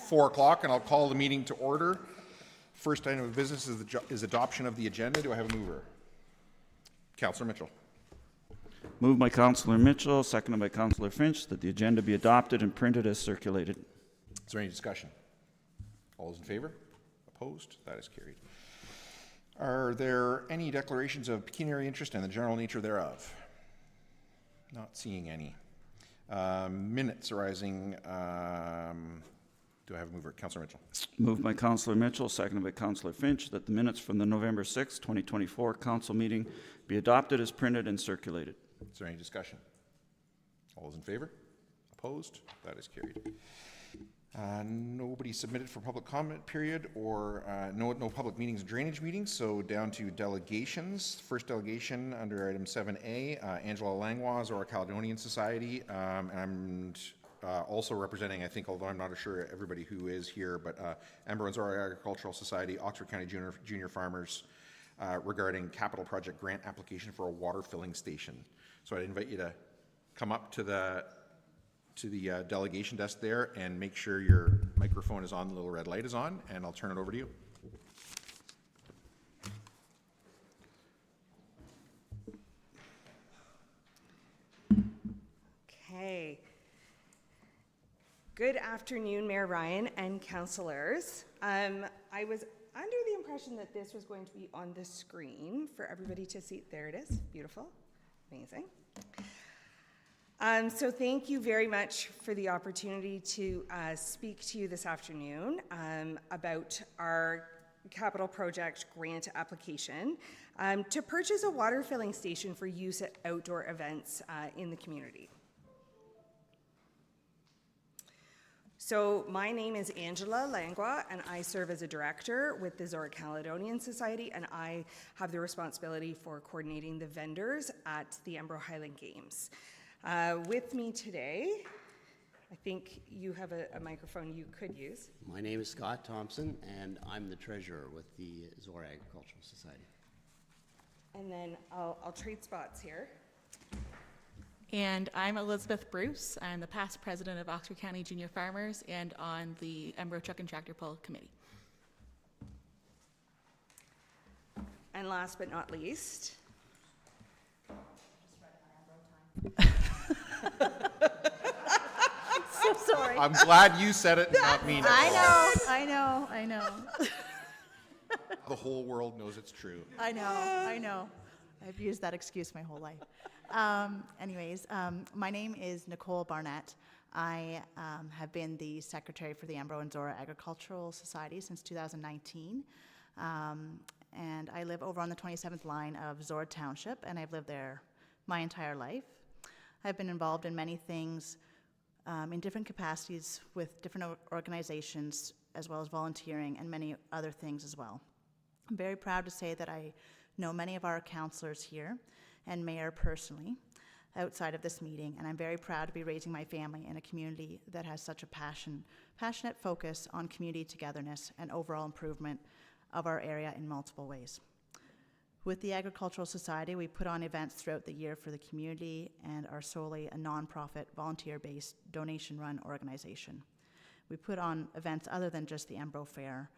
4 o'clock, and I'll call the meeting to order. First item of business is adoption of the agenda. Do I have a mover? Councillor Mitchell. Moved by Councillor Mitchell, seconded by Councillor Finch, that the agenda be adopted and printed as circulated. Is there any discussion? All those in favor? Opposed? That is carried. Are there any declarations of pecuniary interest and the general nature thereof? Not seeing any. Minutes arising. Do I have a mover? Councillor Mitchell. Moved by Councillor Mitchell, seconded by Councillor Finch, that the minutes from the November 6, 2024 council meeting be adopted as printed and circulated. Is there any discussion? All those in favor? Opposed? That is carried. Nobody submitted for public comment period, or no public meetings and drainage meetings, so down to delegations. First delegation under item 7A, Angela Langlois, Zorra Caledonian Society, and also representing, I think, although I'm not sure everybody who is here, but Embro and Zorra Agricultural Society, Oxford County Junior Farmers, regarding capital project grant application for a water filling station. So I'd invite you to come up to the delegation desk there and make sure your microphone is on, the little red light is on, and I'll turn it over to you. Okay. Good afternoon, Mayor Ryan and councillors. I was under the impression that this was going to be on the screen for everybody to see. There it is. Beautiful. Amazing. So thank you very much for the opportunity to speak to you this afternoon about our capital project grant application to purchase a water filling station for use at outdoor events in the community. So my name is Angela Langlois, and I serve as a director with the Zorra Caledonian Society, and I have the responsibility for coordinating the vendors at the Embro Highland Games. With me today, I think you have a microphone you could use. My name is Scott Thompson, and I'm the treasurer with the Zorra Agricultural Society. And then I'll trade spots here. And I'm Elizabeth Bruce. I'm the past president of Oxford County Junior Farmers and on the Embro Truck and Tractor Pull Committee. And last but not least, so sorry. I'm glad you said it and not me. I know. The whole world knows it's true. I know. I've used that excuse my whole life. My name is Nicole Barnett. I have been the secretary for the Embro and Zorra Agricultural Society since 2019. And I live over on the 27th line of Zorra Township, and I've lived there my entire life. I've been involved in many things in different capacities with different organizations, as well as volunteering and many other things as well. I'm very proud to say that I know many of our councillors here and mayor personally outside of this meeting, and I'm very proud to be raising my family in a community that has such a passionate focus on community togetherness and overall improvement of our area in multiple ways. With the Agricultural Society, we put on events throughout the year for the community and are solely a nonprofit, volunteer-based, donation-run organization. We put on events other than just the Embro Fair,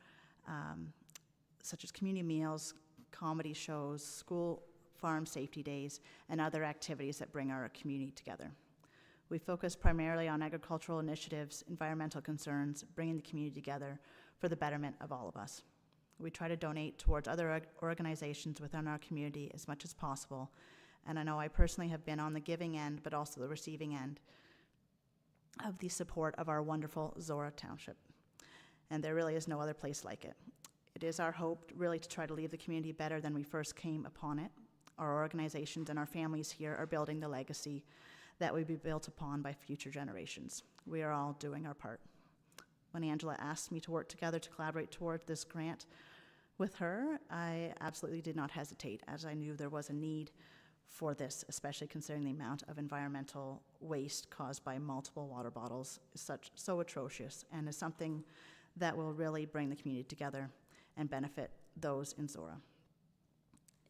such as community meals, comedy shows, school farm safety days, and other activities that bring our community together. We focus primarily on agricultural initiatives, environmental concerns, bringing the community together for the betterment of all of us. We try to donate towards other organizations within our community as much as possible, and I know I personally have been on the giving end, but also the receiving end of the support of our wonderful Zorra Township, and there really is no other place like it. It is our hope really to try to leave the community better than we first came upon it. Our organizations and our families here are building the legacy that will be built upon by future generations. We are all doing our part. When Angela asked me to work together to collaborate toward this grant with her, I absolutely did not hesitate, as I knew there was a need for this, especially considering the amount of environmental waste caused by multiple water bottles is so atrocious, and is something that will really bring the community together and benefit those in Zorra.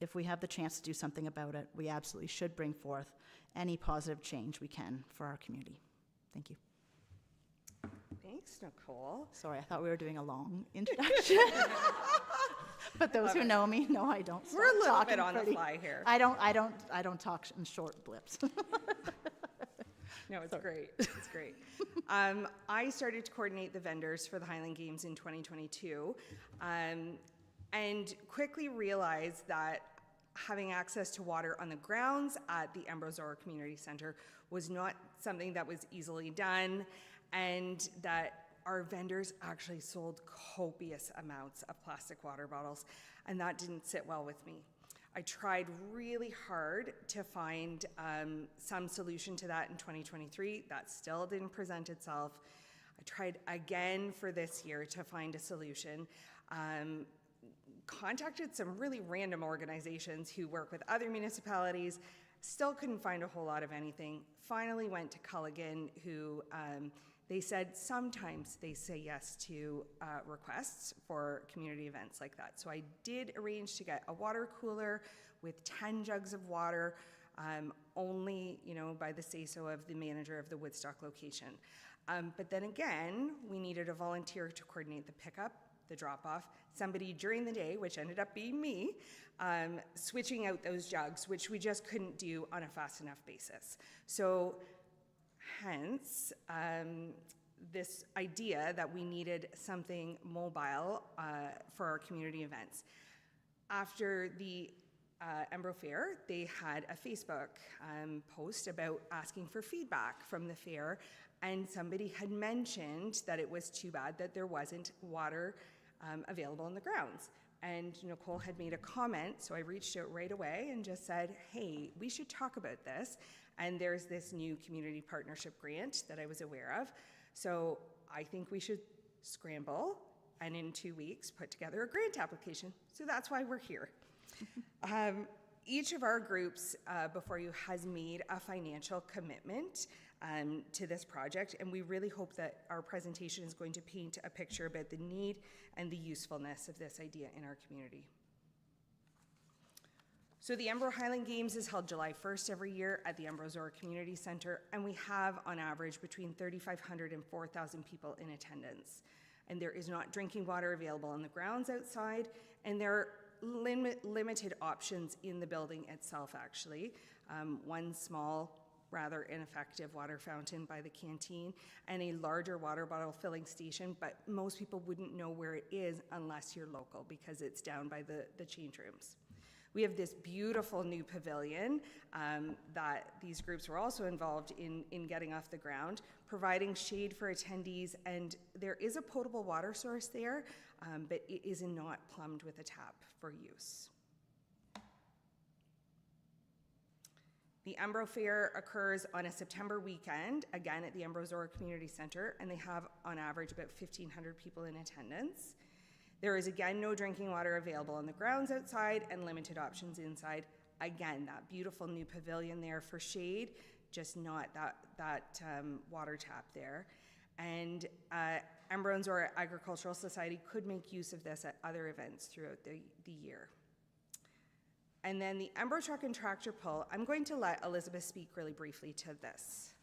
if we have the chance to do something about it, we absolutely should bring forth any positive change we can for our community. Thank you. Thanks, Nicole. Sorry, I thought we were doing a long introduction. But those who know me know I don't stop We're a little talking bit on the pretty- fly here. I don't talk in short blips. No, it's great. It's great. I started to coordinate the vendors for the Highland Games in 2022, and quickly realized that having access to water on the grounds at the Zorra Community Center was not something that was easily done, and that our vendors actually sold copious amounts of plastic water bottles, and that didn't sit well with me. I tried really hard to find some solution to that in 2023. That still didn't present itself. I tried again for this year to find a solution. Contacted some really random organizations who work with other municipalities, still couldn't find a whole lot of anything. Finally went to Culligan, who they said sometimes they say yes to requests for community events like that. So I did arrange to get a water cooler with 10 jugs of water, only, by the say-so of the manager of the Woodstock location. But then again, we needed a volunteer to coordinate the pickup, the drop-off, somebody during the day, which ended up being me, switching out those jugs, which we just couldn't do on a fast enough basis. So hence, this idea that we needed something mobile for our community events. After the Embro Fair, they had a Facebook post about asking for feedback from the fair, and somebody had mentioned that it was too bad that there wasn't water available on the grounds. And Nicole had made a comment, so I reached out right away and just said, hey, we should talk about this. And there's this new community partnership grant that I was aware of. So I think we should scramble and in 2 weeks put together a grant application. So that's why we're here. Each of our groups before you has made a financial commitment to this project, and we really hope that our presentation is going to paint a picture about the need and the usefulness of this idea in our community. So the Embro Highland Games is held July 1st every year at the Zorra Community Center, and we have on average between 3,500 and 4,000 people in attendance. And there is not drinking water available on the grounds outside, and there are limited options in the building itself, actually. One small, rather ineffective water fountain by the canteen, and a larger water bottle filling station, but most people wouldn't know where it is unless you're local, because it's down by the change rooms. We have this beautiful new pavilion that these groups were also involved in getting off the ground, providing shade for attendees, and there is a potable water source there, but it is not plumbed with a tap for use. The Embro Fair occurs on a September weekend, again at the Zorra Community Center, and they have on average about 1,500 people in attendance. There is again no drinking water available on the grounds outside and limited options inside. Again, that beautiful new pavilion there for shade, just not that water tap there. And Zorra Agricultural Society could make use of this at other events throughout the year. And then the Embro Truck and Tractor Pull, I'm going to let Elizabeth speak really briefly to this.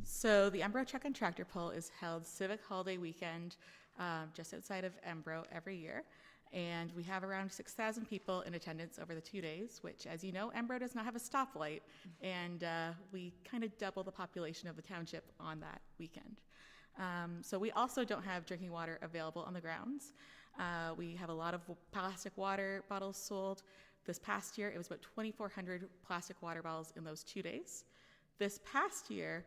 So the Embro Truck and Tractor Pull is held Civic Holiday Weekend just outside of Embro every year. And we have around 6,000 people in attendance over the 2 days, which, as you know, Embro does not have a stoplight. And we kind of double the population of the township on that weekend. So we also don't have drinking water available on the grounds. We have a lot of plastic water bottles sold. This past year, it was about 2,400 plastic water bottles in those 2 days. This past year,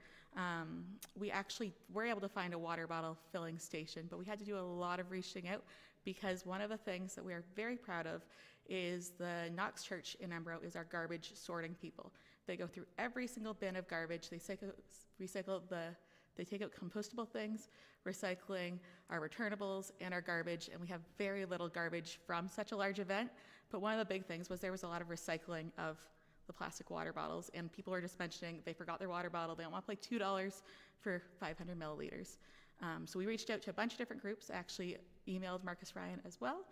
we actually were able to find a water bottle filling station, but we had to do a lot of reaching out because one of the things that we are very proud of is the Knox Church in Embro is our garbage sorting people. They go through every single bin of garbage. They take out compostable things, recycling our returnables and our garbage, and we have very little garbage from such a large event. But one of the big things was there was a lot of recycling of the plastic water bottles, and people were just mentioning they forgot their water bottle. They don't want to pay $2 for 500 milliliters. So we reached out to a bunch of different groups, actually emailed Marcus Ryan as well,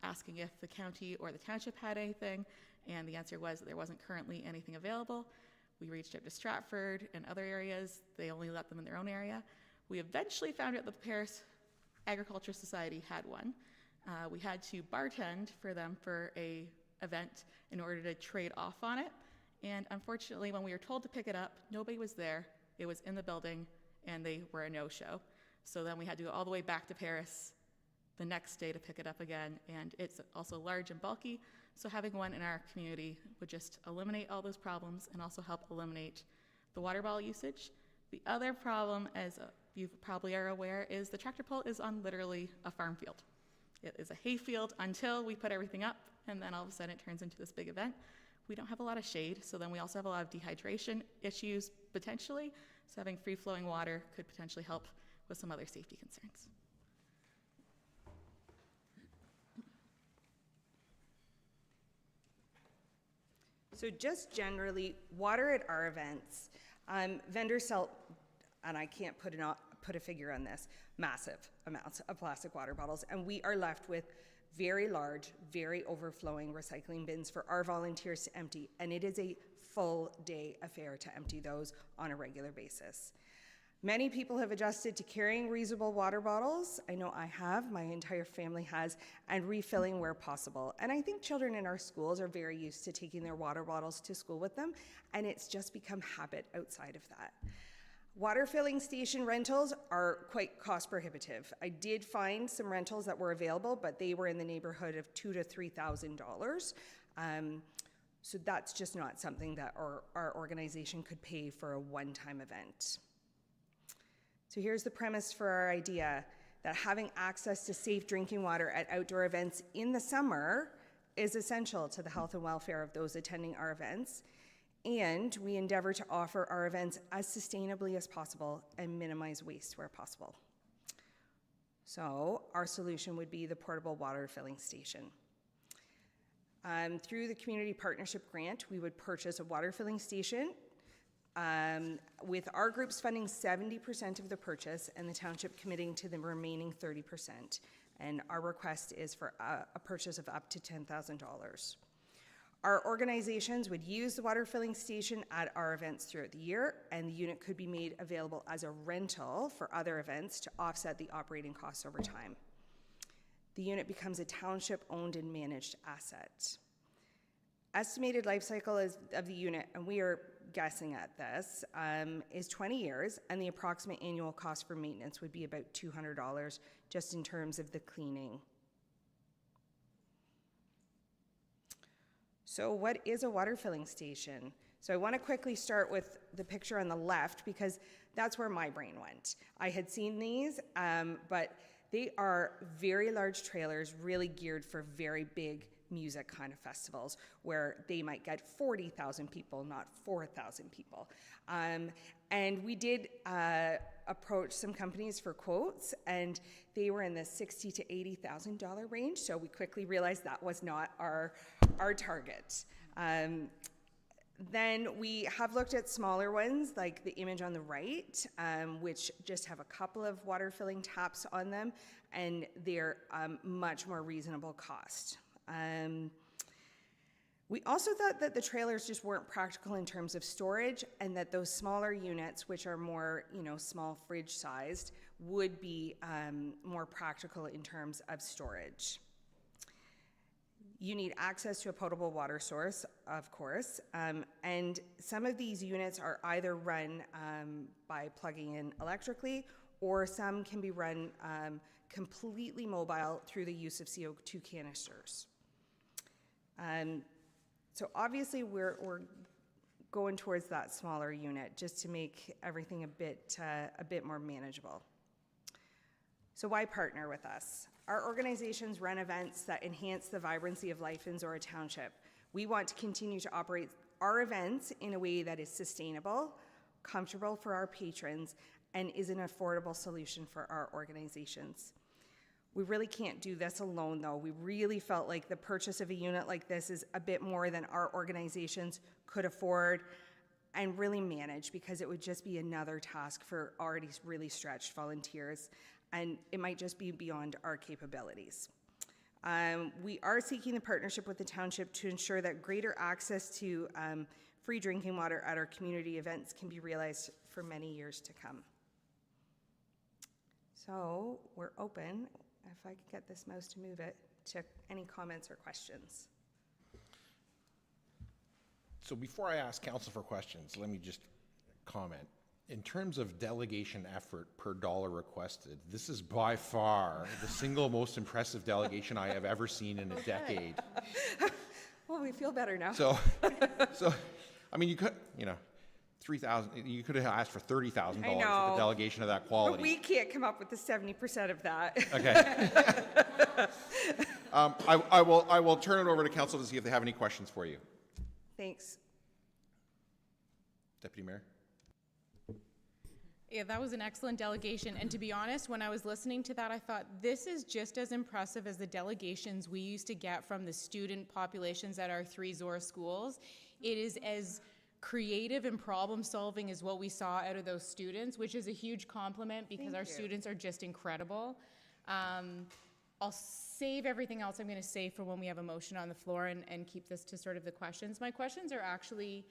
asking if the county or the township had anything, and the answer was that there wasn't currently anything available. We reached out to Stratford and other areas. They only let them in their own area. We eventually found out that the Paris Agriculture Society had one. We had to bartend for them for a event in order to trade off on it. And unfortunately, when we were told to pick it up, nobody was there. It was in the building, and they were a no-show. So then we had to go all the way back to Paris the next day to pick it up again. And it's also large and bulky, so having one in our community would just eliminate all those problems and also help eliminate the water bottle usage. The other problem, as you probably are aware, is the tractor pull is on literally a farm field. It is a hay field until we put everything up, and then all of a sudden it turns into this big event. We don't have a lot of shade, so then we also have a lot of dehydration issues potentially. So having free-flowing water could potentially help with some other safety concerns. So just generally, water at our events, vendors sell, and I can't put a figure on this, massive amounts of plastic water bottles, and we are left with very large, very overflowing recycling bins for our volunteers to empty, and it is a full day affair to empty those on a regular basis. Many people have adjusted to carrying reusable water bottles. I know I have, my entire family has, and refilling where possible. And I think children in our schools are very used to taking their water bottles to school with them, and it's just become habit outside of that. Water filling station rentals are quite cost prohibitive. I did find some rentals that were available, but they were in the neighborhood of $2,000 to $3,000. So that's just not something that our organization could pay for a one-time event. So here's the premise for our idea, that having access to safe drinking water at outdoor events in the summer is essential to the health and welfare of those attending our events. And we endeavor to offer our events as sustainably as possible and minimize waste where possible. So our solution would be the portable water filling station. Through the community partnership grant, we would purchase a water filling station with our groups funding 70% of the purchase and the township committing to the remaining 30%. And our request is for a purchase of up to $10,000. Our organizations would use the water filling station at our events throughout the year, and the unit could be made available as a rental for other events to offset the operating costs over time. The unit becomes a township-owned and managed asset. Estimated life cycle of the unit, and we are guessing at this, is 20 years, and the approximate annual cost for maintenance would be about $200 just in terms of the cleaning. So what is a water filling station? So I want to quickly start with the picture on the left because that's where my brain went. I had seen these, but they are very large trailers really geared for very big music kind of festivals where they might get 40,000 people, not 4,000 people. And we did approach some companies for quotes, and they were in the $60,000 to $80,000 range. So we quickly realized that was not our target. Then we have looked at smaller ones, like the image on the right, which just have a couple of water filling taps on them, and they're much more reasonable cost. We also thought that the trailers just weren't practical in terms of storage, and that those smaller units, which are more, small fridge sized, would be more practical in terms of storage. You need access to a potable water source, of course, and some of these units are either run by plugging in electrically, or some can be run completely mobile through the use of CO2 canisters. So obviously we're going towards that smaller unit just to make everything a bit more manageable. So why partner with us? Our organizations run events that enhance the vibrancy of life in Zorra Township. We want to continue to operate our events in a way that is sustainable, comfortable for our patrons, and is an affordable solution for our organizations. We really can't do this alone, though. We really felt like the purchase of a unit like this is a bit more than our organizations could afford, and really manage, because it would just be another task for already really stretched volunteers, and it might just be beyond our capabilities. We are seeking the partnership with the township to ensure that greater access to free drinking water at our community events can be realized for many years to come. So we're open, if I could get this mouse to move it, to any comments or questions. So before I ask council for questions, let me just comment. In terms of delegation effort per dollar requested, this is by far the single most impressive delegation I have ever seen in a decade. Well, we feel better now. So, I mean, you could, 3,000, you could have asked for $30,000 for know. the delegation of that But quality. we can't come up with the 70% of that. Okay. I will turn it over to council to see if they have any questions for you. Thanks. Deputy Mayor? Yeah, that was an excellent delegation. And to be honest, when I was listening to that, I thought this is just as impressive as the delegations we used to get from the student populations at our 3 Zorra schools. It is as creative and problem solving as what we saw out of those students, which is a huge compliment because our students are just incredible. I'll save everything else I'm going to say for when we have a motion on the floor and keep this to sort of the questions. My questions are actually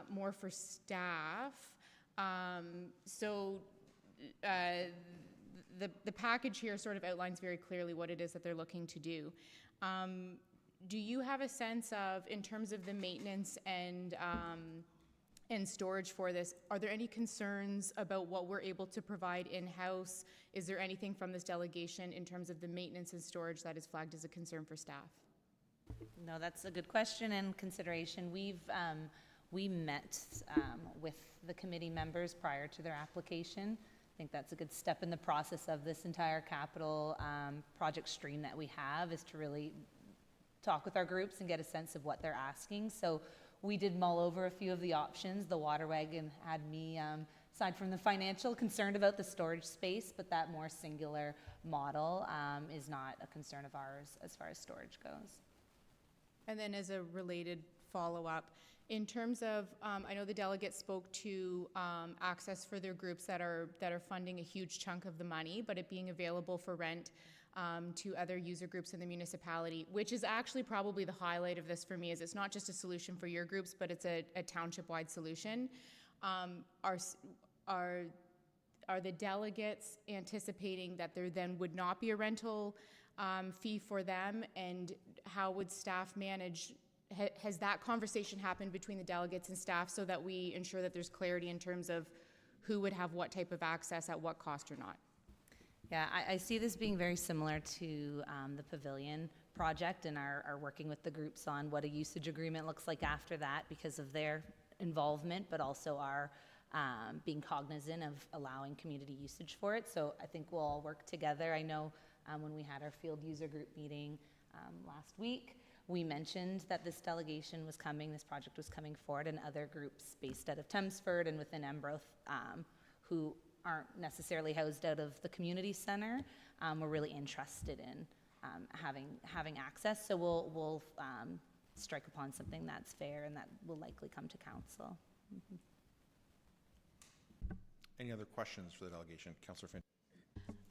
more for staff. The package here sort of outlines very clearly what it is that they're looking to do. Do you have a sense of, in terms of the maintenance and storage for this, are there any concerns about what we're able to provide in-house? Is there anything from this delegation in terms of the maintenance and storage that is flagged as a concern for staff? No, that's a good question and consideration. We met with the committee members prior to their application. I think that's a good step in the process of this entire capital project stream that we have, is to really talk with our groups and get a sense of what they're asking. So we did mull over a few of the options. The water wagon had me, aside from the financial, concerned about the storage space, but that more singular model is not a concern of ours as far as storage goes. And then as a related follow-up, in terms of, I know the delegates spoke to access for their groups that are funding a huge chunk of the money, but it being available for rent to other user groups in the municipality, which is actually probably the highlight of this for me, is it's not just a solution for your groups, but it's a township-wide solution. Are the delegates anticipating that there then would not be a rental fee for them, and how would staff manage? Has that conversation happened between the delegates and staff so that we ensure that there's clarity in terms of who would have what type of access at what cost or not? Yeah, I see this being very similar to the pavilion project, and are working with the groups on what a usage agreement looks like after that because of their involvement, but also our being cognizant of allowing community usage for it. So I think we'll all work together. I know when we had our field user group meeting last week, we mentioned that this delegation was coming, this project was coming forward, and other groups based out of Thamesford and within Embroth who aren't necessarily housed out of the community center were really interested in having access. So we'll strike upon something that's fair, and that will likely come to council. Mm-hmm. Any other questions for the delegation? Councillor Finch.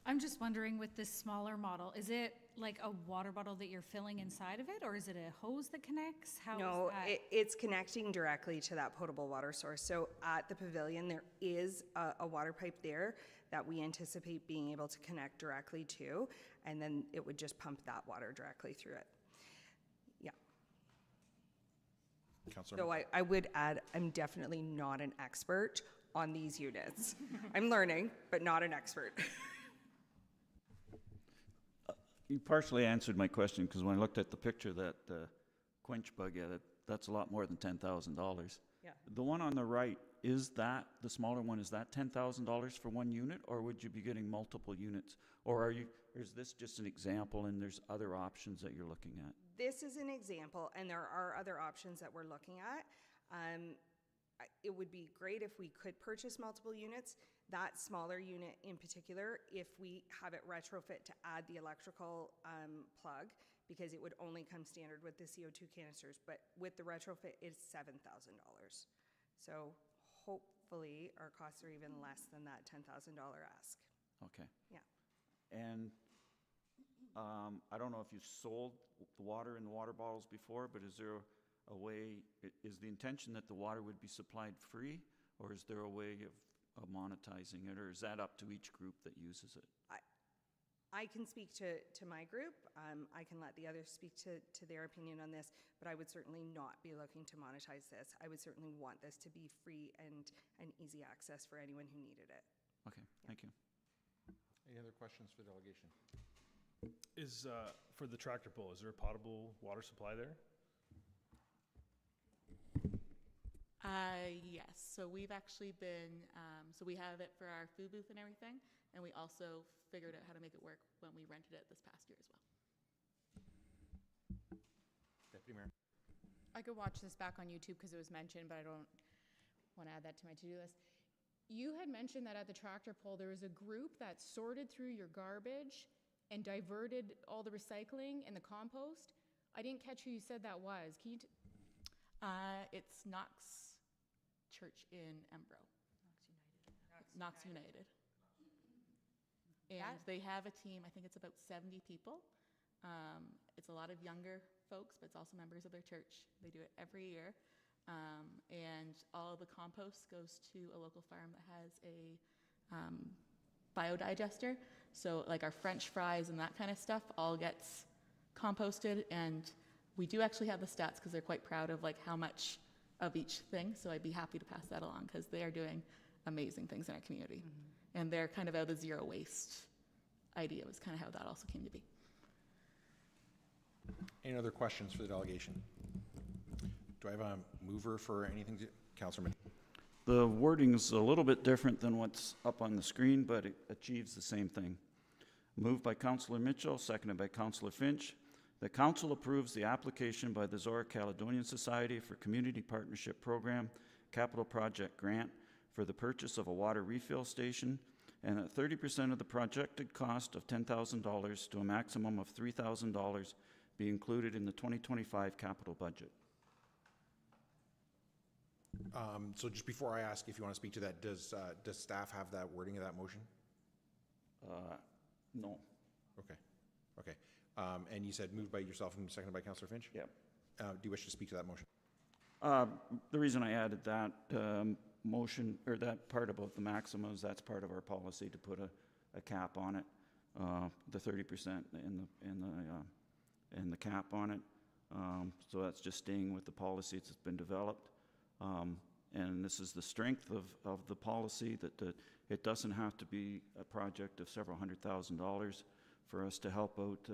I'm just wondering, with this smaller model, is it like a water bottle that you're filling inside of it, or is it a hose that connects? How No, is that? it's connecting directly to that potable water source. So at the pavilion, there is a water pipe there that we anticipate being able to connect directly to, and then it would just pump that water directly through it. Yeah. Councillor. So I would add, I'm definitely not an expert on these units. I'm learning, but not an expert. You partially answered my question, because when I looked at the picture, that quench bug, that's a lot more than $10,000. Yeah. The one on the right, is that, the smaller one, is that $10,000 for one unit, or would you be getting multiple units? Or is this just an example and there's other options that you're looking at? This is an example, and there are other options that we're looking at. It would be great if we could purchase multiple units. That smaller unit in particular, if we have it retrofit to add the electrical plug, because it would only come standard with the CO2 canisters, but with the retrofit, it's $7,000. So hopefully our costs are even less than that $10,000 ask. Okay. Yeah. And I don't know if you've sold the water in the water bottles before, but is there a way, is the intention that the water would be supplied free, or is there a way of monetizing it, or is that up to each group that uses it? I can speak to my group. I can let the others speak to their opinion on this, but I would certainly not be looking to monetize this. I would certainly want this to be free and easy access for anyone who needed it. Okay, thank you. Any other questions for the delegation? Is, for the tractor pull, is there a potable water supply there? Yes, so we've actually been, so we have it for our food booth and everything, and we also figured out how to make it work when we rented it this past year as well. Deputy Mayor. I could watch this back on YouTube because it was mentioned, but I don't want to add that to my to-do list. You had mentioned that at the tractor pull, there was a group that sorted through your garbage and diverted all the recycling and the compost. I didn't catch who you said that was. Can you It's Knox Church in Embro. Knox United. And they have a team, I think it's about 70 people. It's a lot of younger folks, but it's also members of their church. They do it every year. And all the compost goes to a local farm that has a biodigester. So like our French fries and that kind of stuff all gets composted. And we do actually have the stats because they're quite proud of like how much of each thing. So I'd be happy to pass that along because they are doing amazing things in our community. Mm-hmm. And they're kind of out of the zero waste idea was kind of how that also came to be. Any other questions for the delegation? Do I have a mover for anything? Councillor Mitchell. The wording's a little bit different than what's up on the screen, but it achieves the same thing. Moved by Councillor Mitchell, seconded by Councillor Finch. The council approves the application by the Zorra Caledonian Society for Community Partnership Program Capital Project Grant for the purchase of a water refill station, and that 30% of the projected cost of $10,000 to a maximum of $3,000 be included in the 2025 capital budget. So just before I ask if you want to speak to that, does staff have that wording of that motion? No. Okay. Okay. And you said moved by yourself and seconded by Councillor Finch? Yep. Do you wish to speak to that motion? The reason I added that motion, or that part about the maximums, that's part of our policy to put a cap on it, the 30% and the cap on it. So that's just staying with the policy that's been developed. And this is the strength of the policy, that it doesn't have to be a project of several $100,000 for us to help out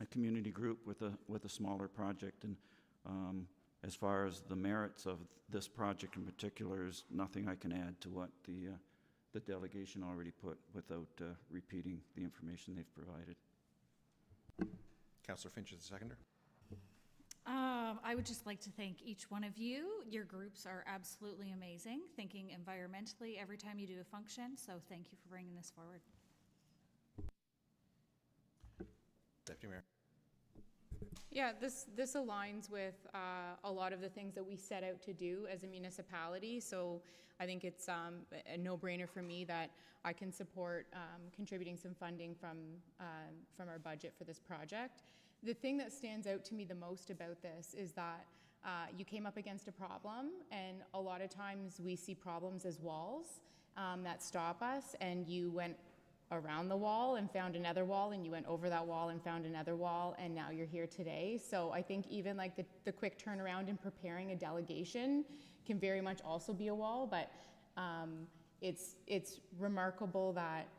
a community group with a smaller project. And as far as the merits of this project in particular, is nothing I can add to what the delegation already put without repeating the information they've provided. Councillor Finch is the seconder. I would just like to thank each one of you. Your groups are absolutely amazing, thinking environmentally every time you do a function, so thank you for bringing this forward. Deputy Mayor. Yeah, this aligns with a lot of the things that we set out to do as a municipality. So I think it's a no-brainer for me that I can support contributing some funding from our budget for this project. The thing that stands out to me the most about this is that you came up against a problem, and a lot of times we see problems as walls that stop us, and you went around the wall and found another wall, and you went over that wall and found another wall, and now you're here today. So I think even like the quick turnaround in preparing a delegation can very much also be a wall, but it's remarkable that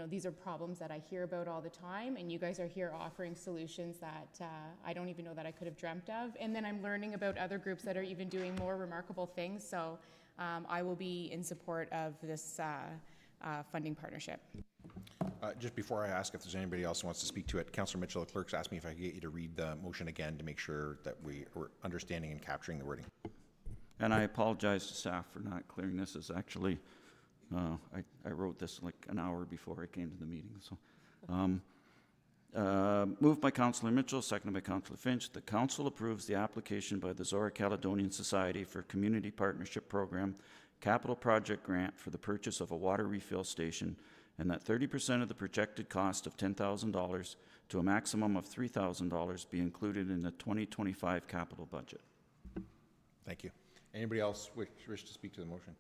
these are problems that I hear about all the time, and you guys are here offering solutions that I don't even know that I could have dreamt of. And then I'm learning about other groups that are even doing more remarkable things. So I will be in support of this funding partnership. Just before I ask if there's anybody else who wants to speak to it, Councillor Mitchell, the clerk's asked me if I could get you to read the motion again to make sure that we are understanding and capturing the wording. And I apologize to staff for not clearing this. Is actually, I wrote this like an hour before I came to the meeting. So Moved by Councillor Mitchell, seconded by Councillor Finch. The council approves the application by the Zorra Caledonian Society for Community Partnership Program Capital Project Grant for the purchase of a water refill station, and that 30% of the projected cost of $10,000 to a maximum of $3,000 be included in the 2025 capital budget. Thank you. Anybody else wish to speak to the motion?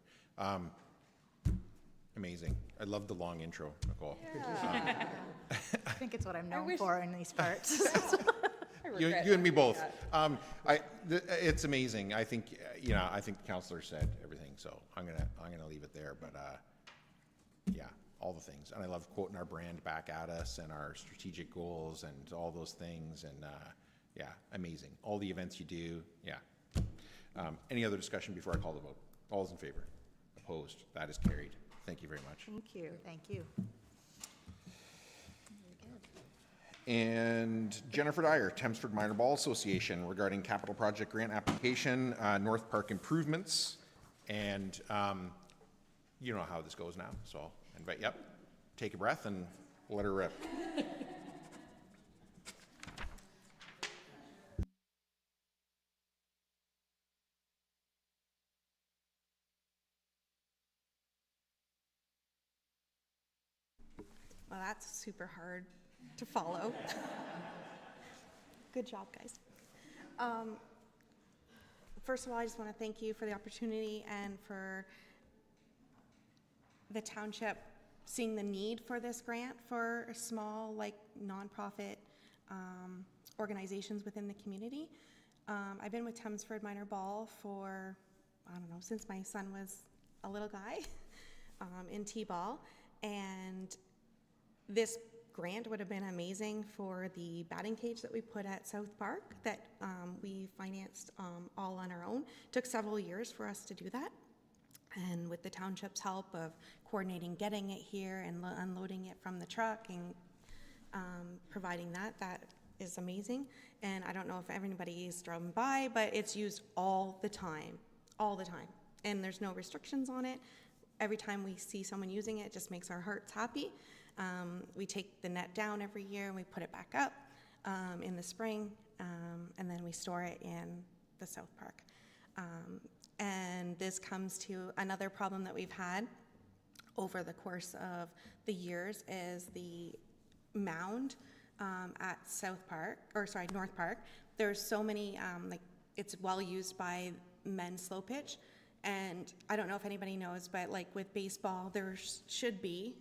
Amazing. I love the long intro, Nicole. I think it's what I'm known for in these parts. You and me both. It's amazing. I think I think the counselor said everything, so I'm gonna leave it there. But yeah, all the things, and I love quoting our brand back at us and our strategic goals and all those things. And yeah, amazing. All the events you do. Yeah. Any other discussion before I call the vote? All those in favor? Opposed? That is carried. Thank you very much. Thank you. Thank you. And Jennifer Dyer, Thamesford Minor Ball Association, regarding capital project grant application, North Park improvements. And you know how this goes now, so I'll invite you up, take a breath, and let her rip. Well, that's super hard to follow. Good job, guys. First of all, I just want to thank you for the opportunity and for the township seeing the need for this grant for small, nonprofit organizations within the community. I've been with Thamesford Minor Ball for, I don't know, since my son was a little guy in T-ball, and this grant would have been amazing for the batting cage that we put at South Park that we financed all on our own. It took several years for us to do that. And with the township's help of coordinating getting it here and unloading it from the truck and providing that is amazing. And I don't know if everybody's driven by, but it's used all the time. And there's no restrictions on it. Every time we see someone using it, it just makes our hearts happy. We take the net down every year and we put it back up in the spring, and then we store it in the South Park. And this comes to another problem that we've had over the course of the years is the mound at North Park. There's so many, it's well used by men's slow pitch. And I don't know if anybody knows, but with baseball, there should be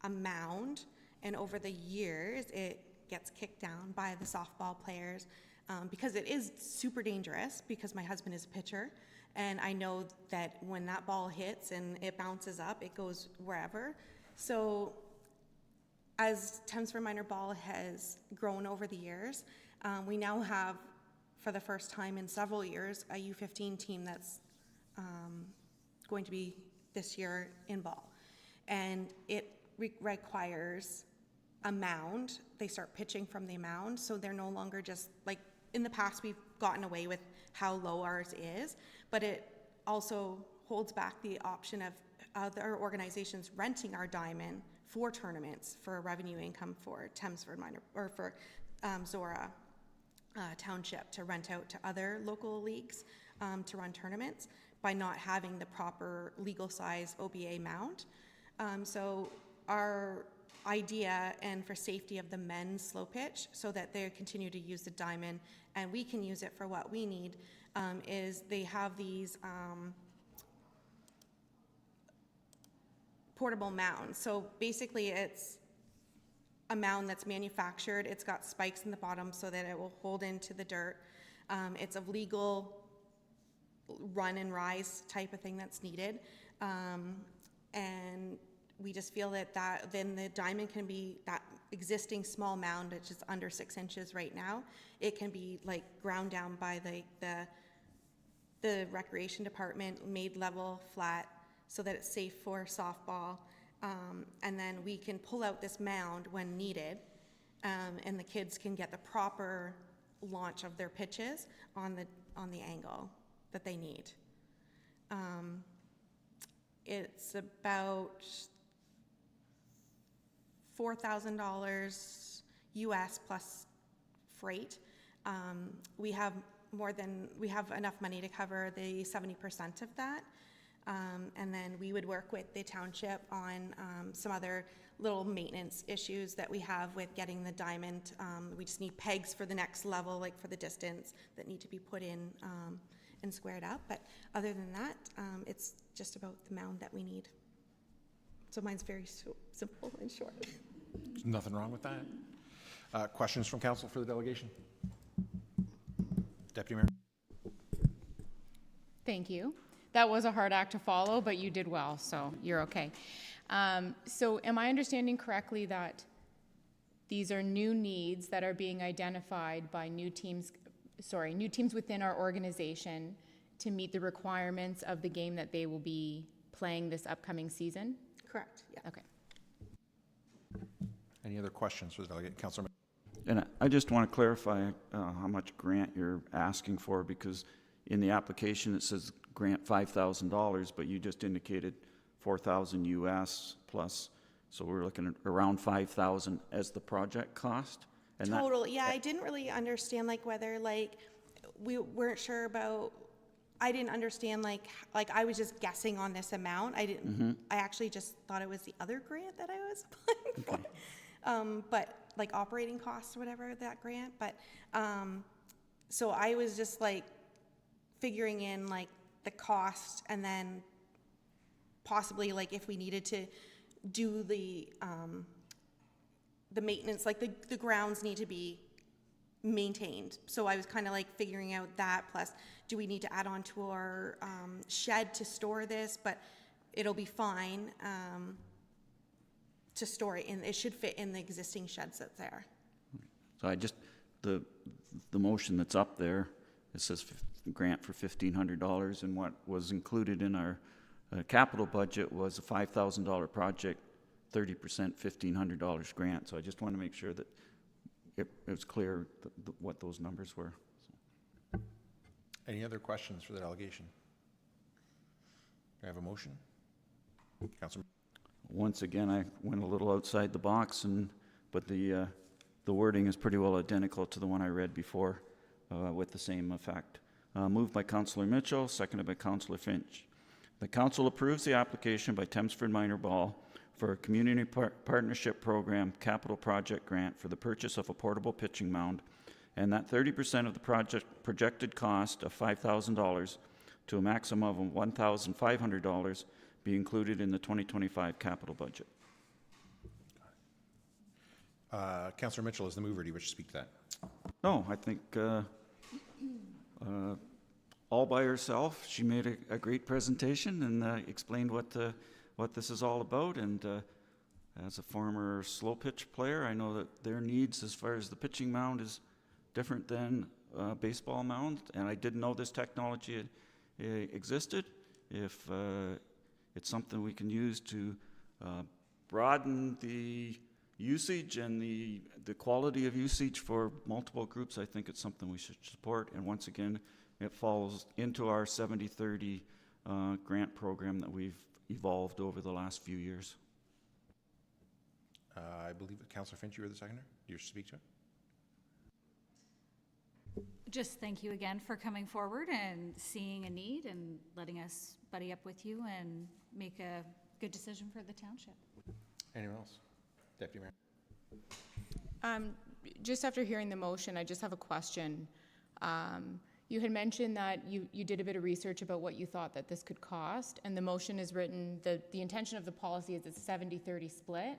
a mound, and over the years it gets kicked down by the softball players because it is super dangerous, because my husband is a pitcher, and I know that when that ball hits and it bounces up, it goes wherever. So as Thamesford Minor Ball has grown over the years, we now have, for the first time in several years, a U15 team that's going to be this year in ball. And it requires a mound. They start pitching from the mound, so they're no longer just in the past we've gotten away with how low ours is, but it also holds back the option of other organizations renting our diamond for tournaments for revenue income for Thamesford Minor, or for Zorra Township to rent out to other local leagues to run tournaments by not having the proper legal size OBA mound. So our idea, and for safety of the men's slow pitch, so that they continue to use the diamond and we can use it for what we need, is they have these portable mounds. So basically it's a mound that's manufactured. It's got spikes in the bottom so that it will hold into the dirt. It's a legal run and rise type of thing that's needed. And we just feel that then the diamond can be, that existing small mound, which is under 6 inches right now, it can be ground down by the recreation department, made level, flat, so that it's safe for softball. And then we can pull out this mound when needed, and the kids can get the proper launch of their pitches on the angle that they need. It's about $4,000 US plus freight. We have enough money to cover the 70% of that. And then we would work with the township on some other little maintenance issues that we have with getting the diamond. We just need pegs for the next level, like for the distance, that need to be put in and squared up. But other than that, it's just about the mound that we need. So mine's very simple and short. There's nothing wrong with that. Questions from council for the delegation? Deputy Mayor. Thank you. That was a hard act to follow, but you did well, so you're okay. So am I understanding correctly that these are new needs that are being identified by new teams within our organization to meet the requirements of the game that they will be playing this upcoming season? Correct, yeah. Okay. Any other questions for the delegate? Councilor. And I just want to clarify how much grant you're asking for, because in the application it says grant $5,000, but you just indicated $4,000 US plus, so we're looking at around $5,000 as the project cost. And Total, yeah, I didn't really understand like whether like, we weren't sure about, I didn't understand like I was just guessing on this amount. I didn't, I actually just thought it was the other grant that I was applying for. But like operating costs or whatever, that grant, but, so I was just like figuring in like the cost, and then possibly like if we needed to do the maintenance, like the grounds need to be maintained. So I was kind of like figuring out that, plus do we need to add on to our shed to store this, but it'll be fine to store it in. It should fit in the existing sheds that's there. So I just, the motion that's up there, it says grant for $1,500, and what was included in our capital budget was a $5,000 project, 30% $1,500 grant. So I just want to make sure that it was clear what those numbers were. So. Any other questions for the delegation? Do I have a motion? Councilor. Once again, I went a little outside the box, but the wording is pretty well identical to the one I read before, with the same effect. Moved by Councillor Mitchell, seconded by Councillor Finch. The council approves the application by Temsford Minor Ball for a community partnership program capital project grant for the purchase of a portable pitching mound, and that 30% of the projected cost of $5,000 to a maximum of $1,500 be included in the 2025 capital budget. Councillor Mitchell is the mover. Do you wish to speak to that? No, I think all by herself, she made a great presentation and explained what this is all about. And as a former slow pitch player, I know that their needs as far as the pitching mound is different than baseball mound. And I didn't know this technology existed. If it's something we can use to broaden the usage and the quality of usage for multiple groups, I think it's something we should support. And once again, it falls into our 70-30 grant program that we've evolved over the last few years. I believe that Councillor Finch, you were the seconder. Do you wish to speak to it? Just thank you again for coming forward and seeing a need and letting us buddy up with you and make a good decision for the township. Anyone else? Deputy Mayor. Just after hearing the motion, I just have a question. You had mentioned that you did a bit of research about what you thought that this could cost, and the motion is written, the intention of the policy is it's 70-30 split,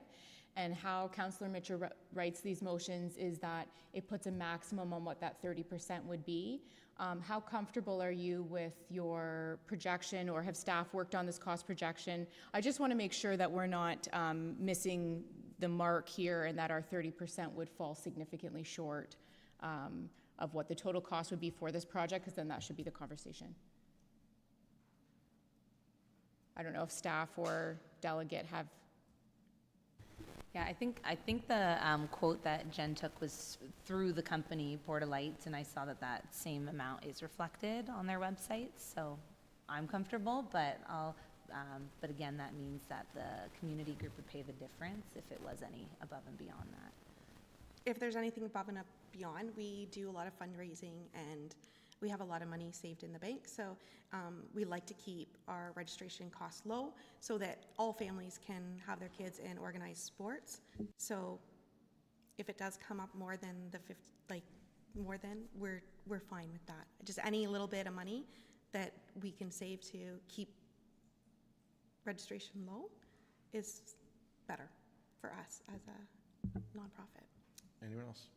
and how Councillor Mitchell writes these motions is that it puts a maximum on what that 30% would be. How comfortable are you with your projection, or have staff worked on this cost projection? I just want to make sure that we're not missing the mark here and that our 30% would fall significantly short of what the total cost would be for this project, because then that should be the conversation. I don't know if staff or delegate have. Yeah, I think the quote that Jen took was through the company Board of Lights, and I saw that same amount is reflected on their website, so I'm comfortable, but but again, that means that the community group would pay the difference if it was any above and beyond that. if there's anything above and beyond, we do a lot of fundraising and we have a lot of money saved in the bank. So we like to keep our registration costs low so that all families can have their kids in organized sports. So if it does come up more than the 50, we're fine with that. Just any little bit of money that we can save to keep registration low is better for us as a nonprofit. Anyone else?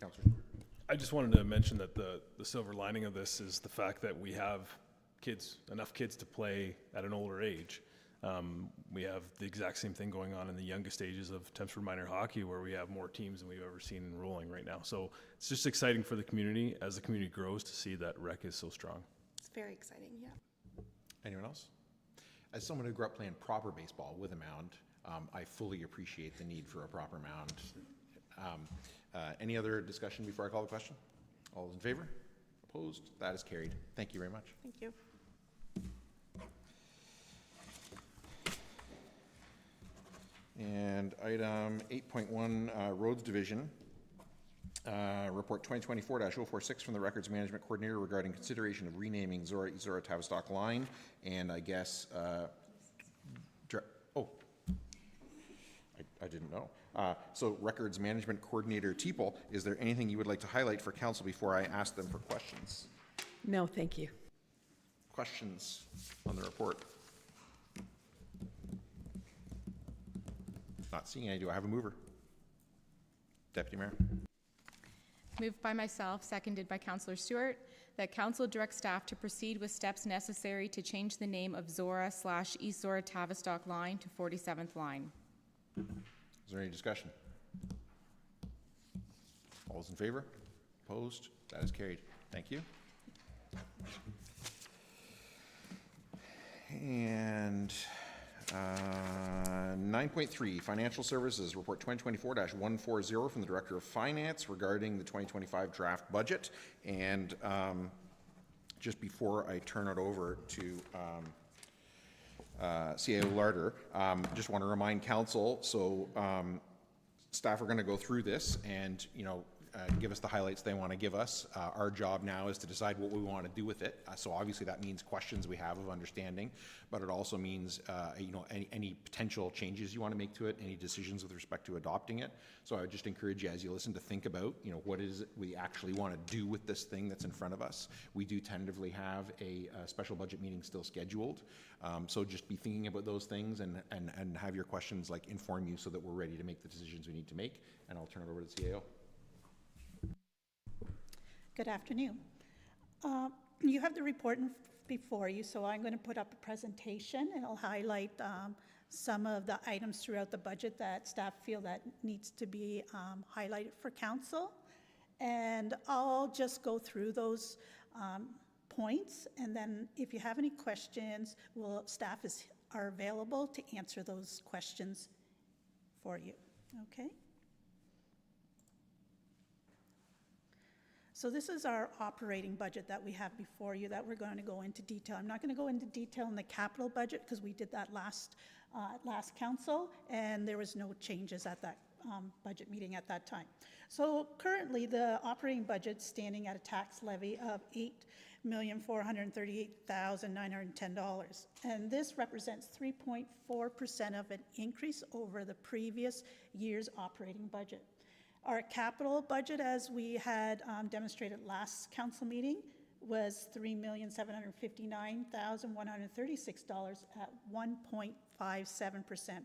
Councillor. I just wanted to mention that the silver lining of this is the fact that we have enough kids to play at an older age. We have the exact same thing going on in the youngest stages of Thamesford Minor Hockey, where we have more teams than we've ever seen enrolling right now. So it's just exciting for the community as the community grows to see that rec is so strong. It's very exciting, yeah. Anyone else? As someone who grew up playing proper baseball with a mound, I fully appreciate the need for a proper mound. Any other discussion before I call the question? All those in favor? Opposed? That is carried. Thank you very much. Thank you. And item 8.1, Roads Division. Report 2024-046 from the Records Management Coordinator regarding consideration of renaming Zorra East-Zorra Tavistock line. And I guess, I didn't know. So Records Management Coordinator Teeple, is there anything you would like to highlight for council before I ask them for questions? No, thank you. Questions on the report? Not seeing any. Do I have a mover? Deputy Mayor. Moved by myself, seconded by Councillor Stewart, that council direct staff to proceed with steps necessary to change the name of Zorra/East-Zorra Tavistock line to 47th line. Is there any discussion? All those in favor? Opposed? That is carried. Thank you. And 9.3, Financial Services, Report 2024-140 from the Director of Finance regarding the 2025 draft budget. And just before I turn it over to CAO Larder, just want to remind council, so staff are going to go through this and, give us the highlights they want to give us. Our job now is to decide what we want to do with it. So obviously that means questions we have of understanding, but it also means, any potential changes you want to make to it, any decisions with respect to adopting it. So I would just encourage you as you listen to think about, what is it we actually want to do with this thing that's in front of us. We do tentatively have a special budget meeting still scheduled. So just be thinking about those things and have your questions inform you so that we're ready to make the decisions we need to make. And I'll turn it over to the CAO. Good afternoon. You have the report before you, so I'm going to put up a presentation and I'll highlight some of the items throughout the budget that staff feel that needs to be highlighted for council. And I'll just go through those points, and then if you have any questions, staff are available to answer those questions for you, okay? So this is our operating budget that we have before you that we're going to go into detail. I'm not going to go into detail in the capital budget because we did that last council, and there was no changes at that budget meeting at that time. So currently the operating budget's standing at a tax levy of $8,438,910, and this represents 3.4% of an increase over the previous year's operating budget. Our capital budget, as we had demonstrated last council meeting, was $3,759,136 at 1.57%.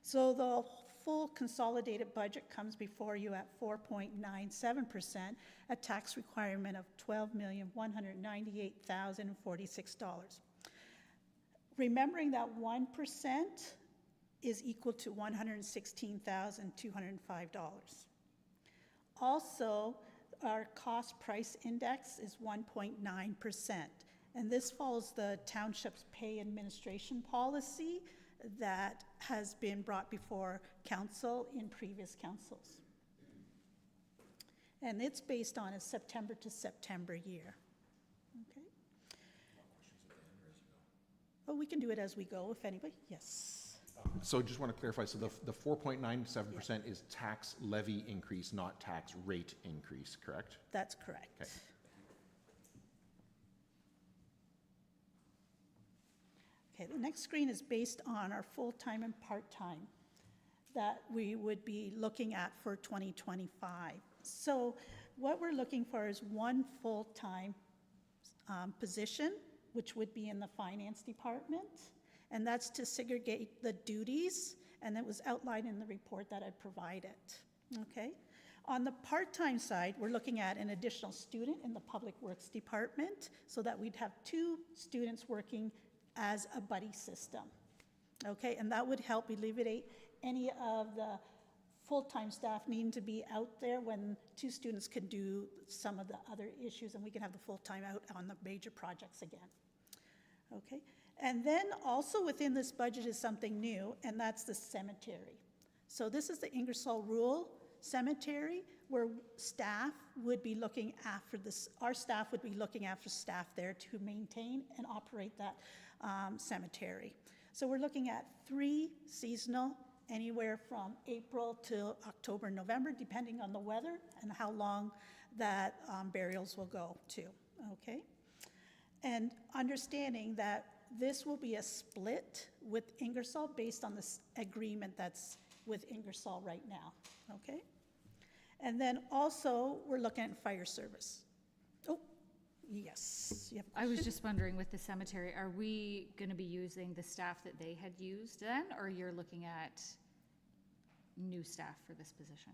So the full consolidated budget comes before you at 4.97%, a tax requirement of $12,198,046. Remembering that 1% is equal to $116,205. Also, our cost price index is 1.9%, and this follows the township's pay administration policy that has been brought before council in previous councils. And it's based on a September to September year. Okay. Oh, we can do it as we go if anybody. Yes. So just want to clarify, so the 4.97% is tax levy increase, not tax rate increase, correct? That's correct. Okay. Okay, the next screen is based on our full-time and part-time that we would be looking at for 2025. So what we're looking for is one full-time position, which would be in the finance department, and that's to segregate the duties, and it was outlined in the report that I provided, okay? On the part-time side, we're looking at an additional student in the Public Works Department so that we'd have 2 students working as a buddy system, okay? And that would help alleviate any of the full-time staff needing to be out there when 2 students can do some of the other issues, and we can have the full-time out on the major projects again, okay? And then also within this budget is something new, and that's the cemetery. So this is the Ingersoll Rural Cemetery, where staff would be looking after this, our staff would be looking after staff there to maintain and operate that cemetery. So we're looking at 3 seasonal, anywhere from April to October, November, depending on the weather and how long that burials will go to, okay? And understanding that this will be a split with Ingersoll based on this agreement that's with Ingersoll right now, okay? And then also, we're looking at fire service. Oh, yes. You have a I was question? just wondering, with the cemetery, are we gonna be using the staff that they had used then, or you're looking at new staff for this position?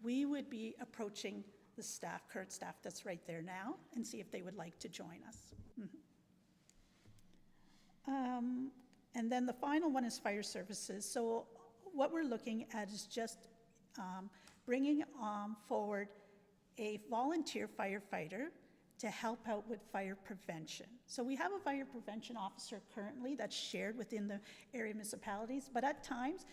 We would be approaching the staff, current staff that's right there now, and see if they would like to join us. And then the final one is fire services. So what we're looking at is just bringing forward a volunteer firefighter to help out with fire prevention. So we have a fire prevention officer currently that's shared within the area municipalities, but at times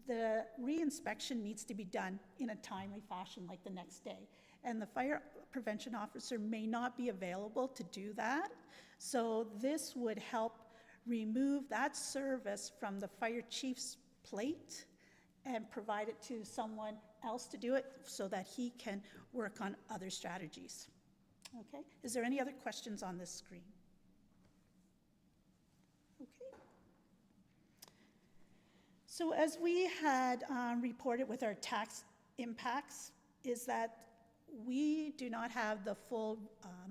the re-inspection needs to be done in a timely fashion, like the next day. And the fire prevention officer may not be available to do that. So this would help remove that service from the fire chief's plate and provide it to someone else to do it so that he can work on other strategies. Okay, is there any other questions on this screen? Okay. So as we had reported with our tax impacts, is that we do not have the full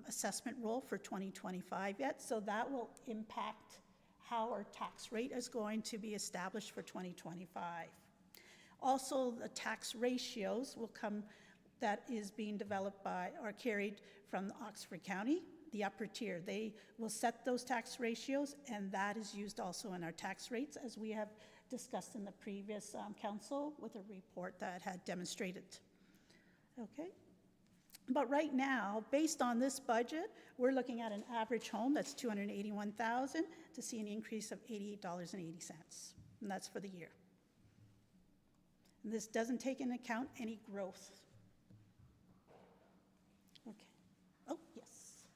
assessment roll for 2025 yet, so that will impact how our tax rate is going to be established for 2025. Also, the tax ratios will come, that is being developed by, or carried from Oxford County, the upper tier. They will set those tax ratios, and that is used also in our tax rates, as we have discussed in the previous council with a report that had demonstrated. Okay. But right now, based on this budget, we're looking at an average home that's $281,000 to see an increase of $88.80, and that's for the year. And this doesn't take into account any growth. Okay. Oh, yes.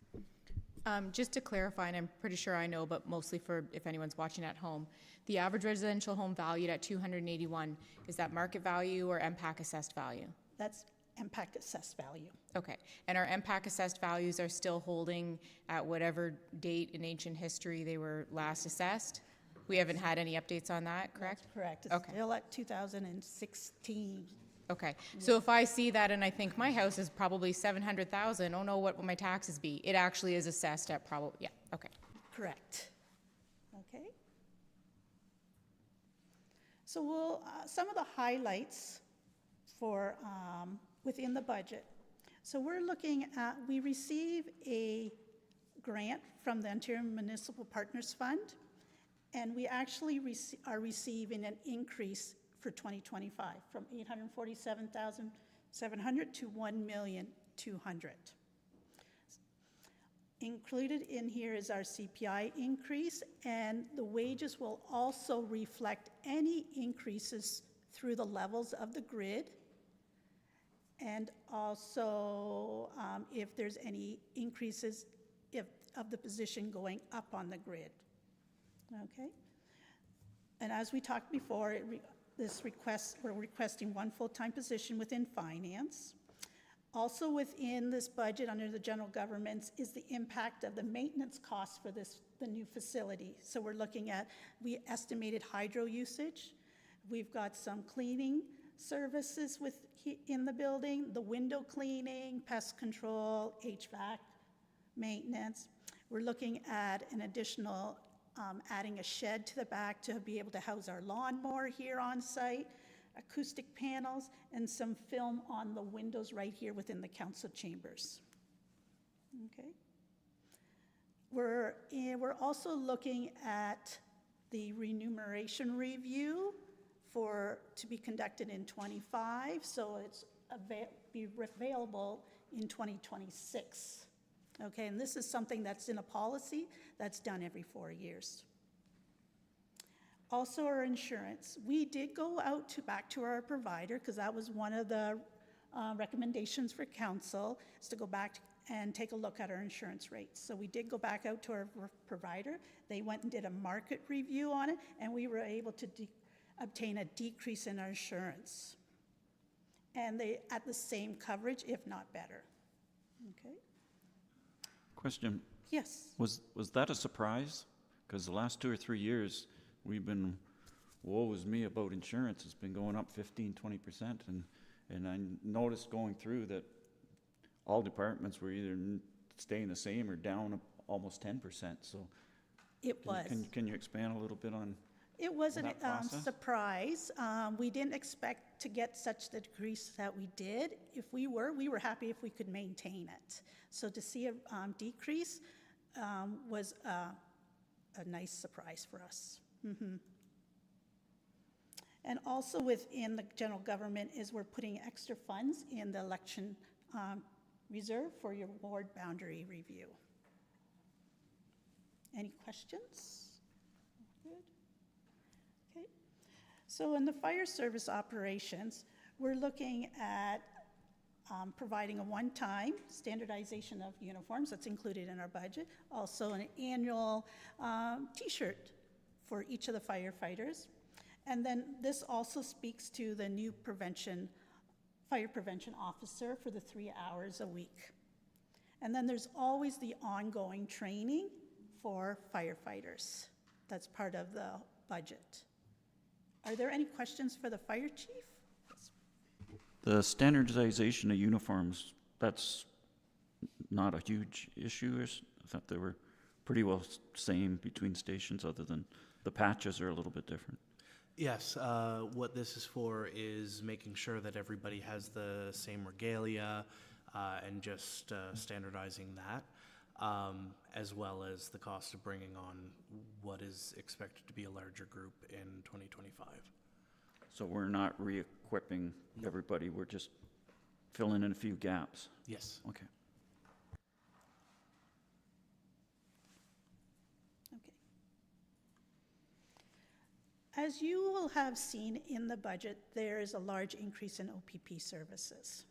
Just to clarify, and I'm pretty sure I know, but mostly for if anyone's watching at home, the average residential home valued at 281, is that market value or MPAC assessed value? That's impact assessed value. Okay, and our MPAC assessed values are still holding at whatever date in ancient history they were last assessed? We haven't had any updates on that, correct? That's correct. It's Okay. still at 2016. Okay, so if I see that and I think my house is probably 700,000, oh no, what will my taxes be? It actually is assessed at probably, yeah, okay. Correct. Okay. So we'll, some of the highlights for within the budget. So we're looking at, we receive a grant from the Ontario Municipal Partners Fund, and we actually are receiving an increase for 2025 from $847,700 to $1,200,000. Included in here is our CPI increase, and the wages will also reflect any increases through the levels of the grid, and also if there's any increases of the position going up on the grid. Okay. And as we talked before, we're requesting one full-time position within finance. Also within this budget, under the general governments, is the impact of the maintenance costs for the new facility. So we're looking at, we estimated hydro usage. We've got some cleaning services in the building, the window cleaning, pest control, HVAC, maintenance. We're looking at an additional, adding a shed to the back to be able to house our lawnmower here on site, acoustic panels, and some film on the windows right here within the council chambers. Okay. We're also looking at the remuneration review to be conducted in 25, so it's be available in 2026. Okay, and this is something that's in a policy that's done every 4 years. Also, our insurance. We did go out back to our provider, because that was one of the recommendations for council, is to go back and take a look at our insurance rates. So we did go back out to our provider. They went and did a market review on it, and we were able to obtain a decrease in our insurance. And they at the same coverage, if not better. Okay. Question. Yes. Was that a surprise? Because the last 2 or 3 years, we've been, woe is me about insurance. It's been going up 15-20%. And I noticed going through that all departments were either staying the same or down almost 10%. So it was. Can you expand a little bit on It was a process? surprise. We didn't expect to get such the decrease that we did. If we were happy if we could maintain it. So to see a decrease was a nice surprise for us. Mm-hmm. And also within the general government is we're putting extra funds in the election reserve for your ward boundary review. Any questions? Good. Okay. So in the fire service operations, we're looking at providing a one-time standardization of uniforms that's included in our budget. Also an annual t-shirt for each of the firefighters. And then this also speaks to the new fire prevention officer for the 3 hours a week. And then there's always the ongoing training for firefighters. That's part of the budget. Are there any questions for the fire chief? the standardization of uniforms? That's not a huge issue. I thought they were pretty well same between stations, other than the patches are a little bit different. Yes, what this is for is making sure that everybody has the same regalia and just standardizing that, as well as the cost of bringing on what is expected to be a larger group in 2025. So we're not re-equipping everybody, we're just filling in a few gaps? Yes. Okay. As you will have seen in the budget, there is a large increase in OPP services.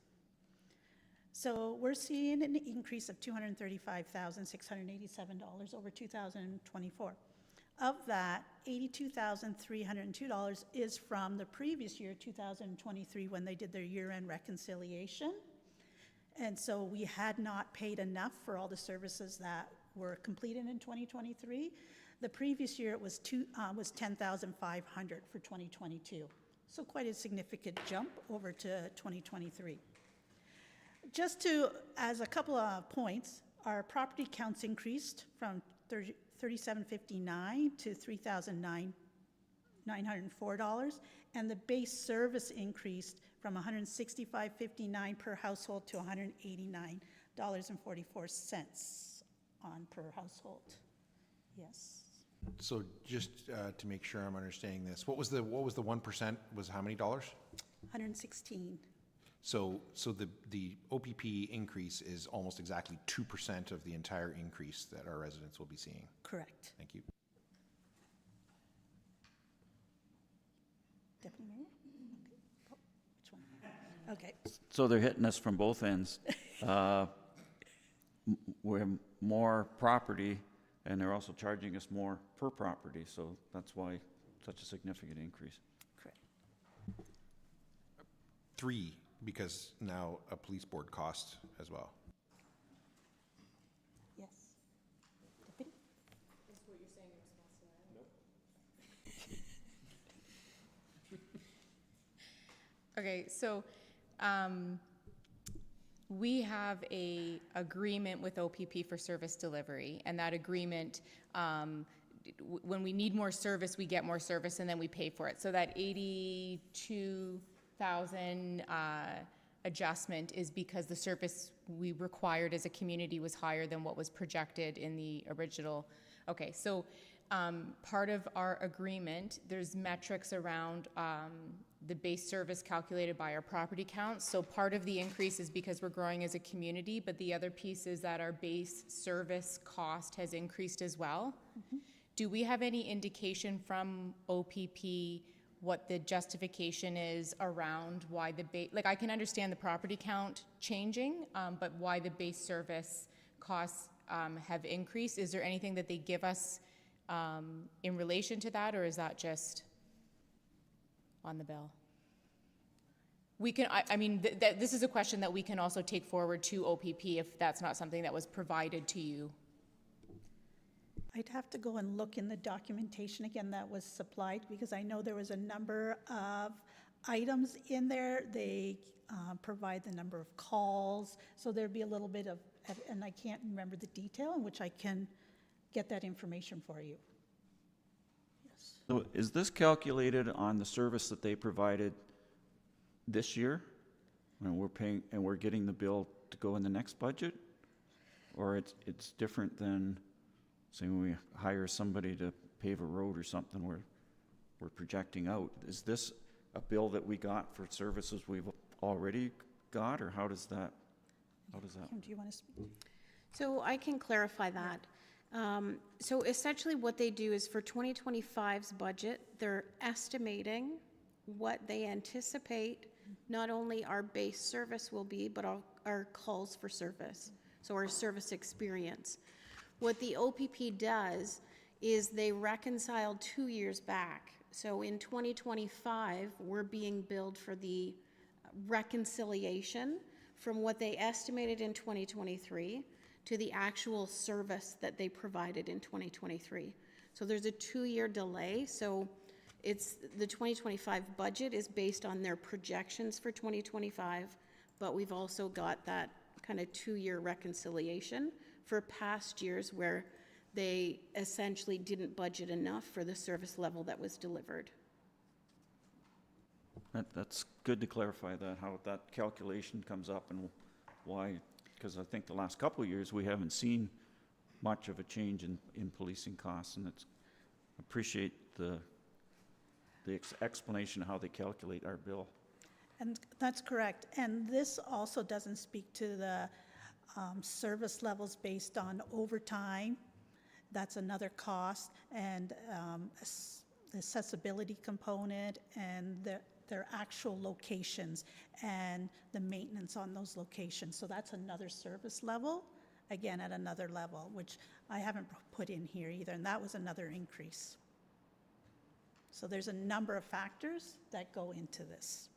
So we're seeing an increase of $235,687 over 2024. Of that, $82,302 is from the previous year, 2023, when they did their year-end reconciliation. And so we had not paid enough for all the services that were completed in 2023. The previous year it was $10,500 for 2022. So quite a significant jump over to 2023. Just as a couple of points, our property counts increased from 3,759 to $3,904, and the base service increased from $165.59 per household to $189.44 on per household. Yes. So just to make sure I'm understanding this, what was the 1%? Was how many dollars? 116. So the OPP increase is almost exactly 2% of the entire increase that our residents will be seeing. Correct. Thank you. Deputy Mayor? Okay. Oh, which one? Okay. So they're hitting us from both ends. We're more property, and they're also charging us more per property, so that's why such a significant increase? Correct. 3, because now a police board costs as well. Yes. Deputy? Okay, so we have a agreement with OPP for service delivery, and that agreement, when we need more service, we get more service, and then we pay for it. So that 82,000 adjustment is because the service we required as a community was higher than what was projected in the original. Okay, so part of our agreement, there's metrics around the base service calculated by our property count. So part of the increase is because we're growing as a community, but the other piece is that our base service cost has increased as well. Mm-hmm. Do we have any indication from OPP what the justification is around why the base, like I can understand the property count changing, but why the base service costs have increased? Is there anything that they give us in relation to that, or is that just on the bill? We can, I mean, this is a question that we can also take forward to OPP if that's not something that was provided to you. I'd have to go and look in the documentation again that was supplied, because I know there was a number of items in there. They provide the number of calls, so there'd be a little bit of, and I can't remember the detail in which I can get that information for you. Yes. So is this calculated on the service that they provided this year? And we're paying, and we're getting the bill to go in the next budget? Or it's different than, say, when we hire somebody to pave a road or something, we're projecting out. Is this a bill that we got for services we've already got, or how does that? Kim, do you want to speak? So I can clarify that. So essentially what they do is for 2025's budget, they're estimating what they anticipate not only our base service will be, but our calls for service, so our service experience. What the OPP does is they reconcile 2 years back. So in 2025, we're being billed for the reconciliation from what they estimated in 2023 to the actual service that they provided in 2023. So there's a 2-year delay. So it's the 2025 budget is based on their projections for 2025, but we've also got that kind of 2-year reconciliation for past years where they essentially didn't budget enough for the service level that was delivered. That's good to clarify that, how that calculation comes up and why, because I think the last couple of years we haven't seen much of a change in policing costs, and it's appreciate the explanation of how they calculate our bill. And that's correct. And this also doesn't speak to the service levels based on overtime. That's another cost, and the accessibility component, and their actual locations and the maintenance on those locations. So that's another service level, again at another level, which I haven't put in here either, and that was another increase. So there's a number of factors that go into this.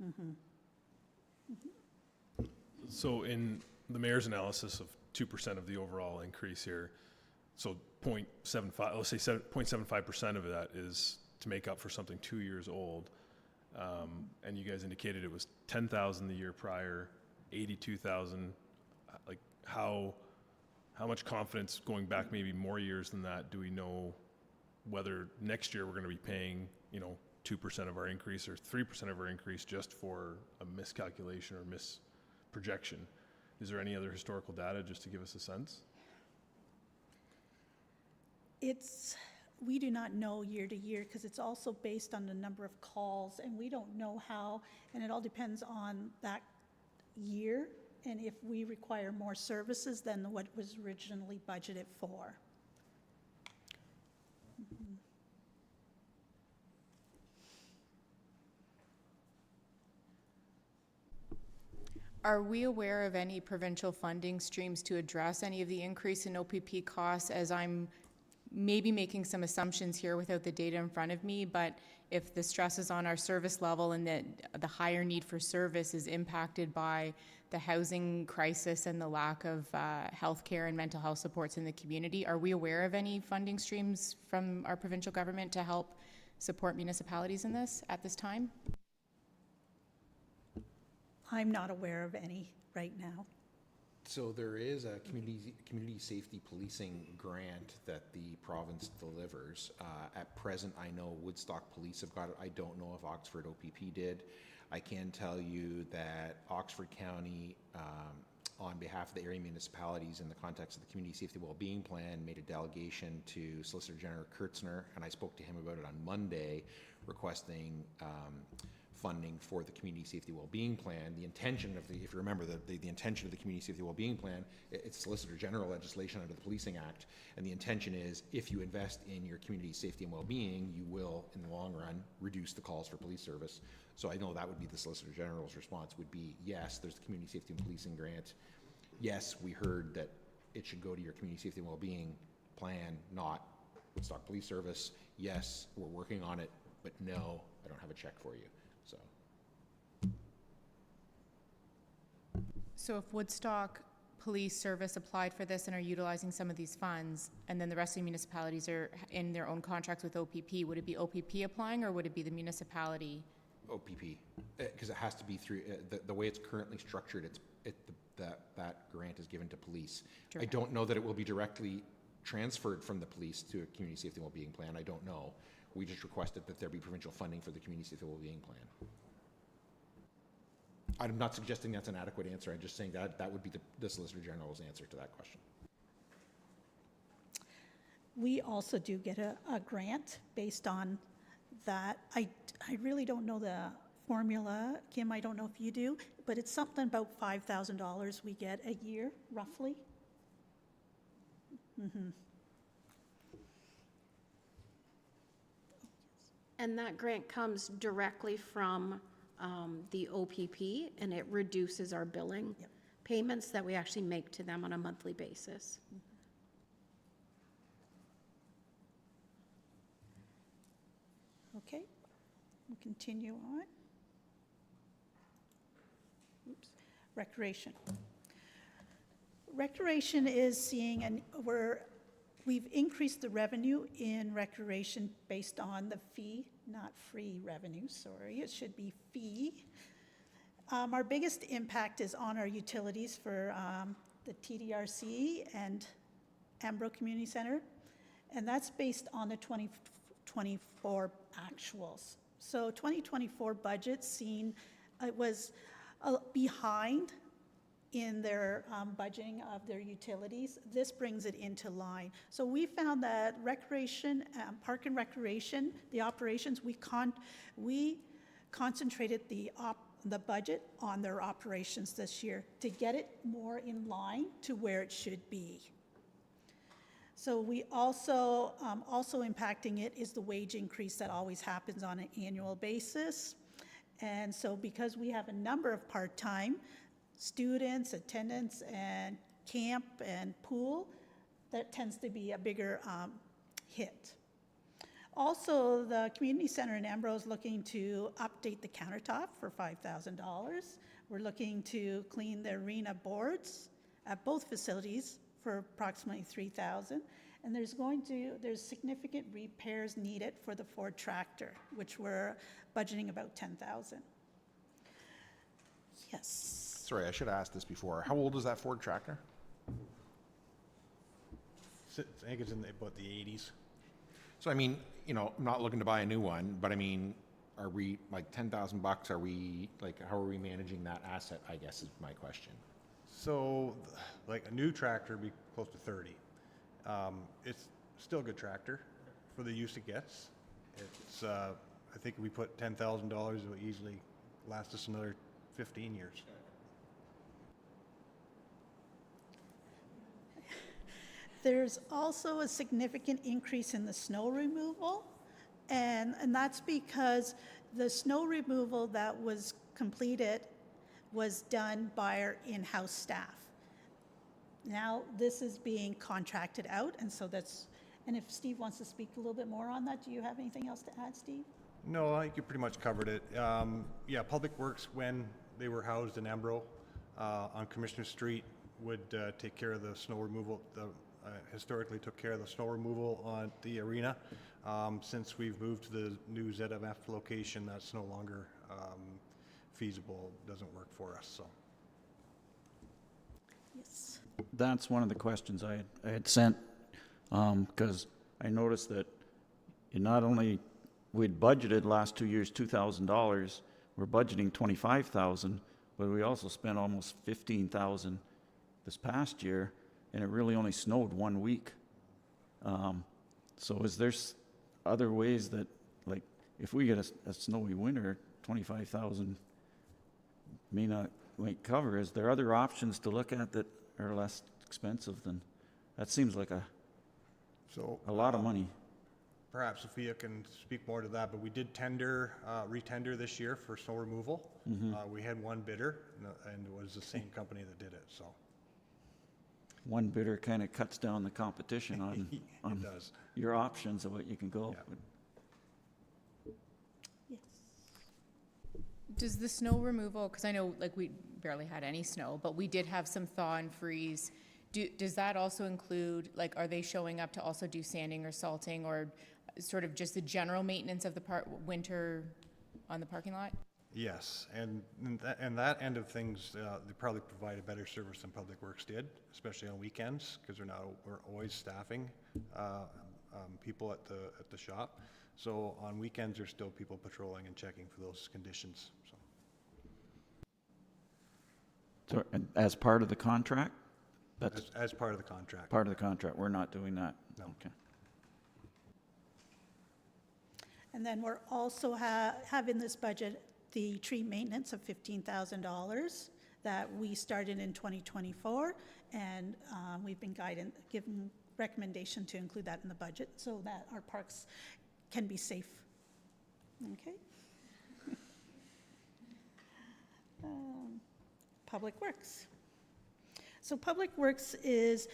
Mm-hmm. Mm-hmm. So in the mayor's analysis of 2% of the overall increase here, so 0.75, let's say 0.75% of that is to make up for something 2 years old. And you guys indicated it was 10,000 the year prior, 82,000. Like how much confidence going back maybe more years than that do we know whether next year we're going to be paying, 2% of our increase or 3% of our increase just for a miscalculation or misprojection? Is there any other historical data just to give us a sense? We do not know year to year because it's also based on the number of calls, and we don't know how, and it all depends on that year and if we require more services than what was originally budgeted for. Mm-hmm. Are we aware of any provincial funding streams to address any of the increase in OPP costs? As I'm maybe making some assumptions here without the data in front of me, but if the stress is on our service level and that the higher need for service is impacted by the housing crisis and the lack of healthcare and mental health supports in the community, are we aware of any funding streams from our provincial government to help support municipalities in this at this time? I'm not aware of any right now. So there is a community safety policing grant that the province delivers. At present, I know Woodstock Police have got it. I don't know if Oxford OPP did. I can tell you that Oxford County, on behalf of the area municipalities in the context of the Community Safety Wellbeing Plan, made a delegation to Solicitor General Kurtzner, and I spoke to him about it on Monday, requesting funding for the Community Safety Wellbeing Plan. The intention of the, if you remember, the intention of the Community Safety Wellbeing Plan, it's Solicitor General legislation under the Policing Act, and the intention is if you invest in your community safety and well-being, you will, in the long run, reduce the calls for police service. So I know that would be the Solicitor General's response would be, yes, there's the Community Safety and Policing Grant. Yes, we heard that it should go to your Community Safety and Wellbeing Plan, not Woodstock Police Service. Yes, we're working on it, but no, I don't have a check for you. So if Woodstock Police Service applied for this and are utilizing some of these funds, and then the rest of the municipalities are in their own contracts with OPP, would it be OPP applying, or would it be the municipality? OPP, because it has to be through, the way it's currently structured, that grant is given to police. I don't know that it will be directly transferred from the police to a Community Safety and Wellbeing Plan. I don't know. We just requested that there be provincial funding for the Community Safety and Wellbeing Plan. I'm not suggesting that's an adequate answer. I'm just saying that that would be the Solicitor General's answer to that question. We also do get a grant based on that. I really don't know the formula. Kim, I don't know if you do, but it's something about $5,000 we get a year, roughly. Mm-hmm. And that grant comes directly from the OPP, and it reduces our billing payments that we actually make to them on a monthly basis. Okay, we'll continue on. Oops. Recreation. Recreation is seeing, we've increased the revenue in recreation based on the fee, not free revenue, sorry, it should be fee. Our biggest impact is on our utilities for the TDRC and Ambro Community Center, and that's based on the 2024 actuals. So 2024 budget seen, it was behind in their budgeting of their utilities. This brings it into line. So we found that recreation, park and recreation, the operations, we concentrated the budget on their operations this year to get it more in line to where it should be. So we also impacting it is the wage increase that always happens on an annual basis. And so because we have a number of part-time students, attendants, and camp and pool, that tends to be a bigger hit. Also, the community center in Ambro is looking to update the countertop for $5,000. We're looking to clean the arena boards at both facilities for approximately $3,000. And there's significant repairs needed for the Ford tractor, which we're budgeting about $10,000. Yes. Sorry, I should have asked this before. How old is that Ford tractor? I think it's in about the 80s. So, I mean, I'm not looking to buy a new one, but I mean, are we like $10,000? Are we like, how are we managing that asset, I guess is my question. So, like a new tractor would be close to 30. It's still a good tractor for the use it gets. It's, I think if we put $10,000, it will easily last us another 15 years. There's also a significant increase in the snow removal, and that's because the snow removal that was completed was done by our in-house staff. Now this is being contracted out, and so And if Steve wants to speak a little bit more on that, do you have anything else to add, Steve? No, I think you pretty much covered it. Yeah, Public Works, when they were housed in Embro on Commissioner Street, would take care of the snow removal. Historically took care of the snow removal on the arena. Since we've moved to the new ZMF location, that's no longer feasible, doesn't work for us, so. Yes. That's one of the questions I had sent, because I noticed that you not only, we'd budgeted last 2 years $2,000, we're budgeting $25,000, but we also spent almost $15,000 this past year, and it really only snowed 1 week. So is there other ways that, like, if we get a snowy winter, 25,000 might cover? Is there other options to look at that are less expensive than, that seems like a lot of money. Perhaps Sophia can speak more to that, but we did re-tender this year for snow removal. We had one bidder, and it was the same company that did it, so. One bidder kind of cuts down the competition on, It does. your options of what you can go. Yeah. Yes. Does the snow removal, because I know like we barely had any snow, but we did have some thaw and freeze. Does that also include, like, are they showing up to also do sanding or salting or sort of just the general maintenance of the winter on the parking lot? Yes, and that end of things, they probably provide a better service than Public Works did, especially on weekends, because we're always staffing people at the shop. So on weekends, there's still people patrolling and checking for those conditions. So, and as part of the contract? That's As part of the contract. part of the contract. We're not doing that. No. Okay. And then we're also have in this budget the tree maintenance of $15,000 that we started in 2024, and we've been given recommendation to include that in the budget so that our parks can be safe. Okay. Public Works. So Public Works is,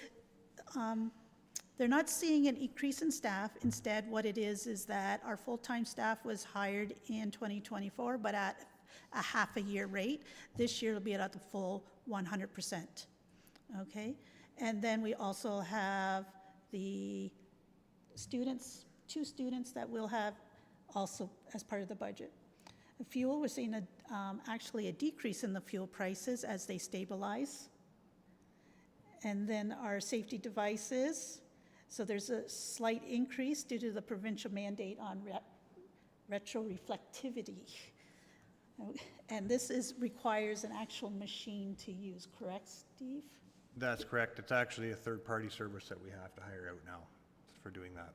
they're not seeing an increase in staff. Instead, what it is that our full-time staff was hired in 2024, but at a half a year rate. This year it'll be at the full 100%. Okay? And then we also have the students, 2 students that we'll have also as part of the budget. The fuel, we're seeing actually a decrease in the fuel prices as they stabilize. And then our safety devices, so there's a slight increase due to the provincial mandate on retroreflectivity. And this requires an actual machine to use, correct, Steve? That's correct. It's actually a third-party service that we have to hire out now for doing that.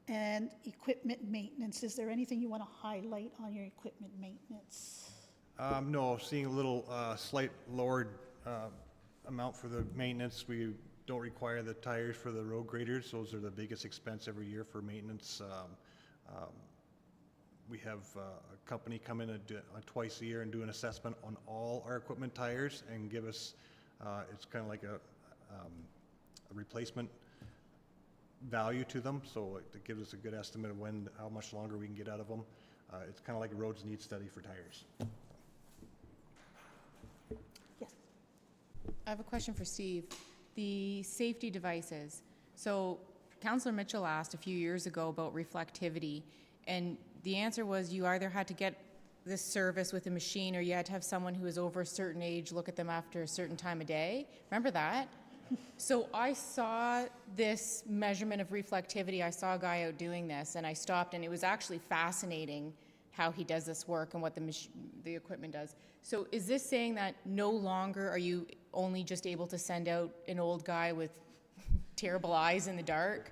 And equipment maintenance, is there anything you want to highlight on your equipment maintenance? No, seeing a little slight lowered amount for the maintenance. We don't require the tires for the road graders. Those are the biggest expense every year for maintenance. We have a company come in twice a year and do an assessment on all our equipment tires and give us, it's kind of like a replacement value to them. So it gives us a good estimate of how much longer we can get out of them. It's kind of like a roads need study for tires. I have a question for Steve. The safety devices. So Councillor Mitchell asked a few years ago about reflectivity, and the answer was you either had to get this service with a machine or you had to have someone who was over a certain age look at them after a certain time of day. Remember that? So I saw this measurement of reflectivity. I saw a guy out doing this, and I stopped, and it was actually fascinating how he does this work and what the equipment does. So is this saying that no longer are you only just able to send out an old guy with terrible eyes in the dark?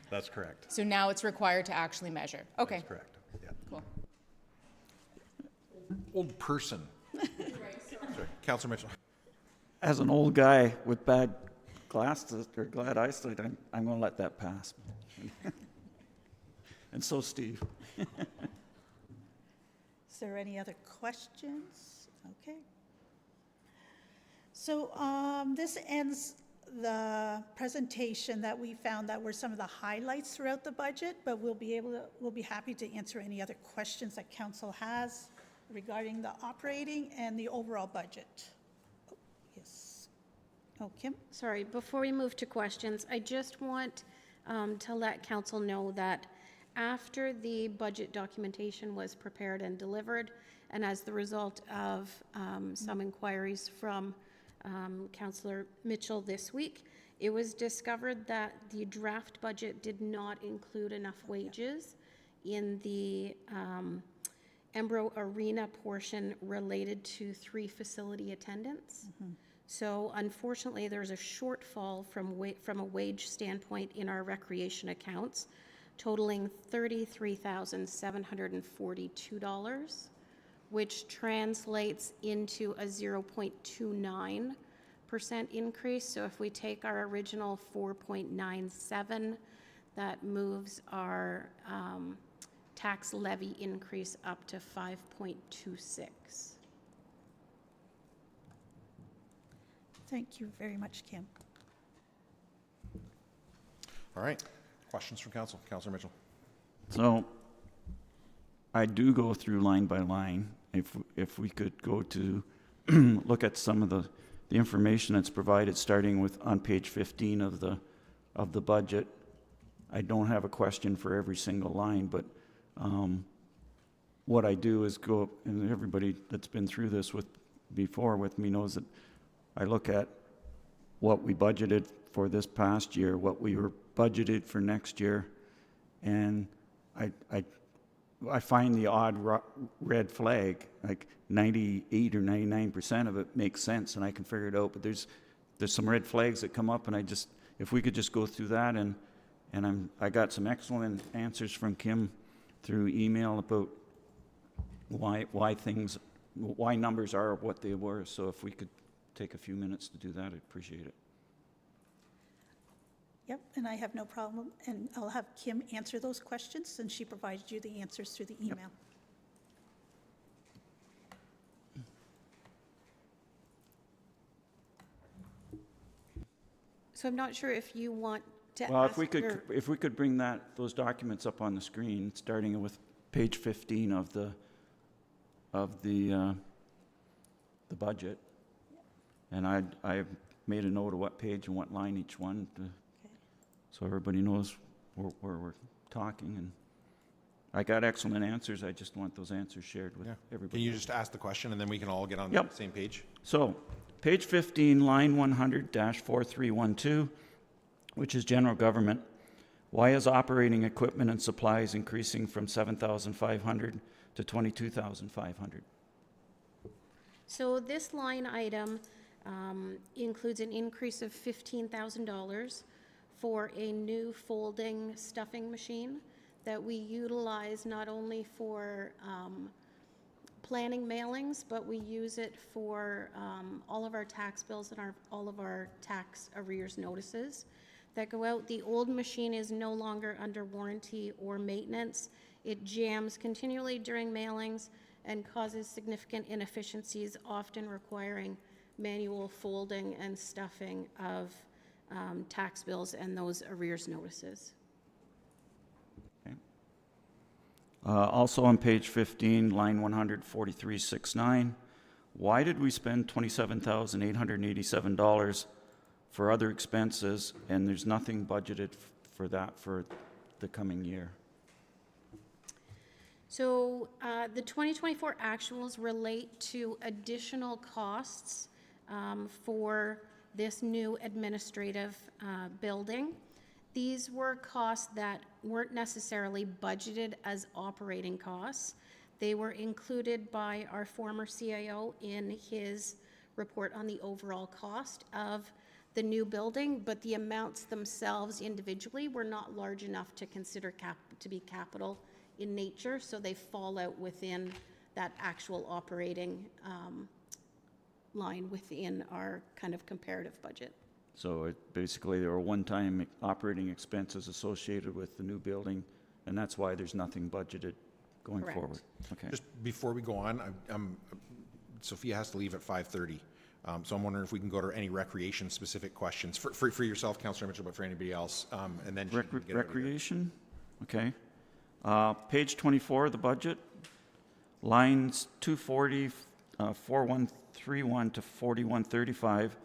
That's correct. So now it's required to actually measure. Okay. That's correct. Yeah. Cool. Old person. Sorry, Councillor Mitchell. As an old guy with bad glasses or glad eyesight, I'm going to let that pass. And so Steve. Is there any other questions? Okay. So this ends the presentation that we found that were some of the highlights throughout the budget, but we'll be happy to answer any other questions that council has regarding the operating and the overall budget. Oh, yes. Oh, Kim? Sorry, before we move to questions, I just want to let council know that after the budget documentation was prepared and delivered, and as the result of some inquiries from Councillor Mitchell this week, it was discovered that the draft budget did not include enough wages in the Embro Arena portion related to 3 facility attendants. So unfortunately, there's a shortfall from a wage standpoint in our recreation accounts, totaling $33,742, which translates into a 0.29% increase. So if we take our original 4.97, that moves our tax levy increase up to 5.26. Thank you very much, Kim. All right. Questions from council? Councillor Mitchell. So I do go through line by line. If we could go to look at some of the information that's provided, starting with on page 15 of the budget. I don't have a question for every single line, but what I do is go, and everybody that's been through this before with me knows that I look at what we budgeted for this past year, what we were budgeted for next year, and I find the odd red flag, like 98 or 99% of it makes sense, and I can figure it out. But there's some red flags that come up, and if we could just go through that, and I got some excellent answers from Kim through email about why numbers are what they were. So if we could take a few minutes to do that, I'd appreciate it. Yep, and I have no problem, and I'll have Kim answer those questions since she provided you the answers through the email. So I'm not sure if you want to Well, ask if we could bring those documents up on the screen, starting with page 15 of the budget, and I made a note of what page and what line each one, so everybody knows where we're talking. And I got excellent answers. I just want those answers shared with everybody. Can you just ask the question, and then we can all get on the same page? So, page 15, line 100-4312, which is general government. Why is operating equipment and supplies increasing from $7,500 to $22,500? So this line item includes an increase of $15,000 for a new folding stuffing machine that we utilize not only for planning mailings, but we use it for all of our tax bills and all of our tax arrears notices that go out. The old machine is no longer under warranty or maintenance. It jams continually during mailings and causes significant inefficiencies, often requiring manual folding and stuffing of tax bills and those arrears notices. Okay. Also on page 15, line 100-4369, why did we spend $27,887 for other expenses, and there's nothing budgeted for that for the coming year? So the 2024 actuals relate to additional costs for this new administrative building. These were costs that weren't necessarily budgeted as operating costs. They were included by our former CIO in his report on the overall cost of the new building, but the amounts themselves individually were not large enough to consider to be capital in nature, so they fall out within that actual operating line within our kind of comparative budget. So basically there were one-time operating expenses associated with the new building, and that's why there's nothing budgeted going Correct. forward. Okay. Just before we go on, Sophia has to leave at 5:30. So I'm wondering if we can go to any recreation-specific questions for yourself, Councillor Mitchell, but for anybody else, and then she can get out of here. Recreation, okay. Page 24 of the budget, lines 240, 4131 to 4135.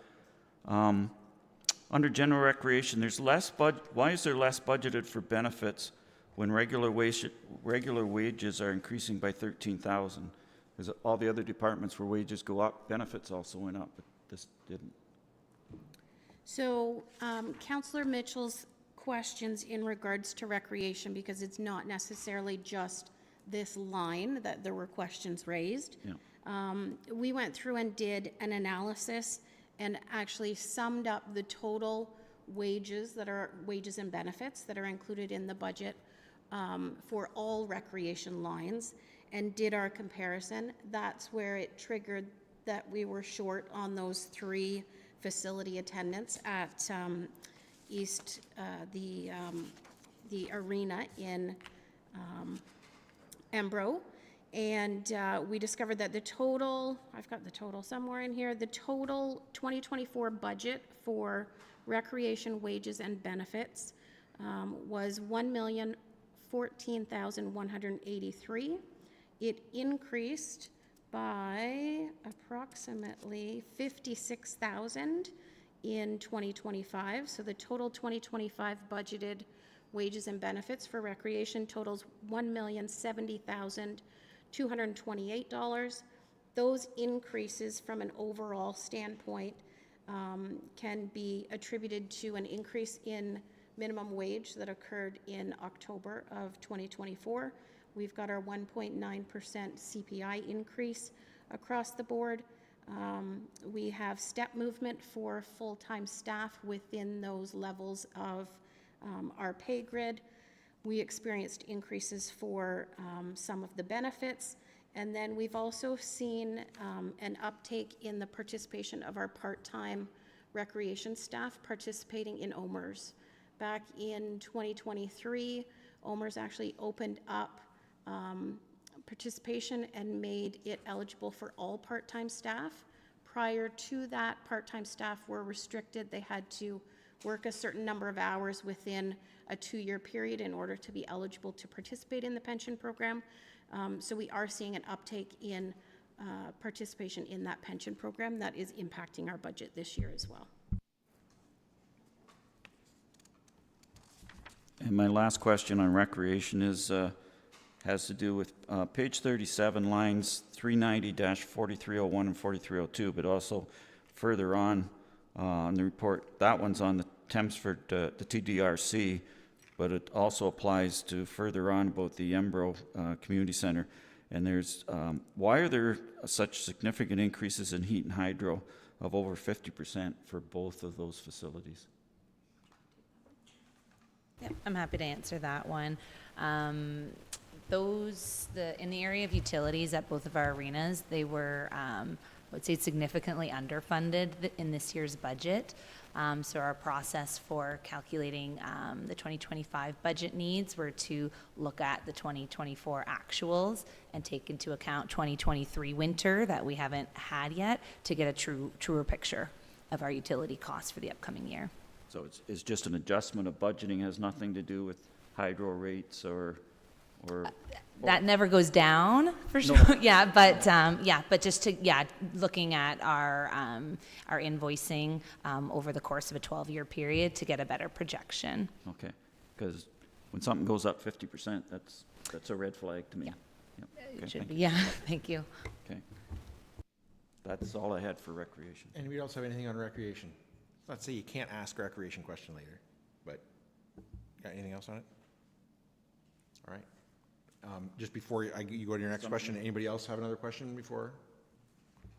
Under general recreation, there's less why is there less budgeted for benefits when regular wages are increasing by 13,000? Because all the other departments where wages go up, benefits also went up, but this didn't. So Councillor Mitchell's questions in regards to recreation, because it's not necessarily just this line that there were questions raised. Yeah. We went through and did an analysis and actually summed up the total wages and benefits that are included in the budget for all recreation lines, and did our comparison. That's where it triggered that we were short on those 3 facility attendants at the arena in Embro. And we discovered that the total, I've got the total somewhere in here, the total 2024 budget for recreation wages and benefits was $1,014,183. It increased by approximately $56,000 in 2025. So the total 2025 budgeted wages and benefits for recreation totals $1,070,228. Those increases from an overall standpoint can be attributed to an increase in minimum wage that occurred in October of 2024. We've got our 1.9% CPI increase across the board. We have step movement for full-time staff within those levels of our pay grid. We experienced increases for some of the benefits. And then we've also seen an uptake in the participation of our part-time recreation staff participating in OMERS. Back in 2023, OMERS actually opened up participation and made it eligible for all part-time staff. Prior to that, part-time staff were restricted. They had to work a certain number of hours within a 2-year period in order to be eligible to participate in the pension program. So we are seeing an uptake in participation in that pension program that is impacting our budget this year as well. And my last question on recreation is has to do with page 37, lines 390-4301 and 4302, but also further on the report. That one's on the Thamesford, the TDRC, but it also applies to further on about the Embro Community Center. And there's, why are there such significant increases in heat and hydro of over 50% for both of those facilities? Yep, I'm happy to answer that one. In the area of utilities at both of our arenas, they were, I would say, significantly underfunded in this year's budget. So our process for calculating the 2025 budget needs were to look at the 2024 actuals and take into account 2023 winter that we haven't had yet to get a truer picture of our utility costs for the upcoming year. So it's just an adjustment of budgeting, has nothing to do with hydro rates or that never goes down for sure. No. but just looking at our invoicing over the course of a 12-year period to get a better projection. Okay, because when something goes up 50%, that's a red flag to me. Yeah. Yep. It Okay, should thank be. you. Yeah, thank you. Okay, that's all I had for recreation. Anybody else have anything on recreation? Let's say you can't ask a recreation question later, but got anything else on it? All right. Just before you go to your next question, anybody else have another question before?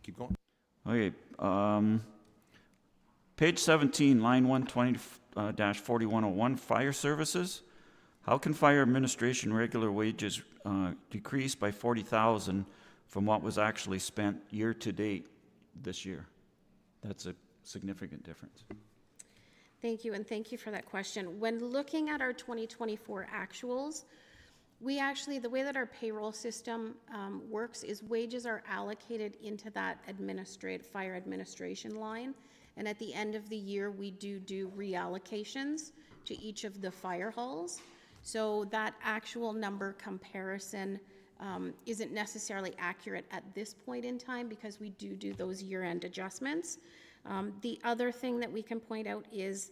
Keep going. Okay, page 17, line 120-4101, fire services. How can fire administration regular wages decrease by $40,000 from what was actually spent year to date this year? That's a significant difference. Thank you, and thank you for that question. When looking at our 2024 actuals, We actually, the way that our payroll system works is wages are allocated into that fire administration line. And at the end of the year, we do reallocations to each of the fire halls. So that actual number comparison isn't necessarily accurate at this point in time because we do those year-end adjustments. The other thing that we can point out is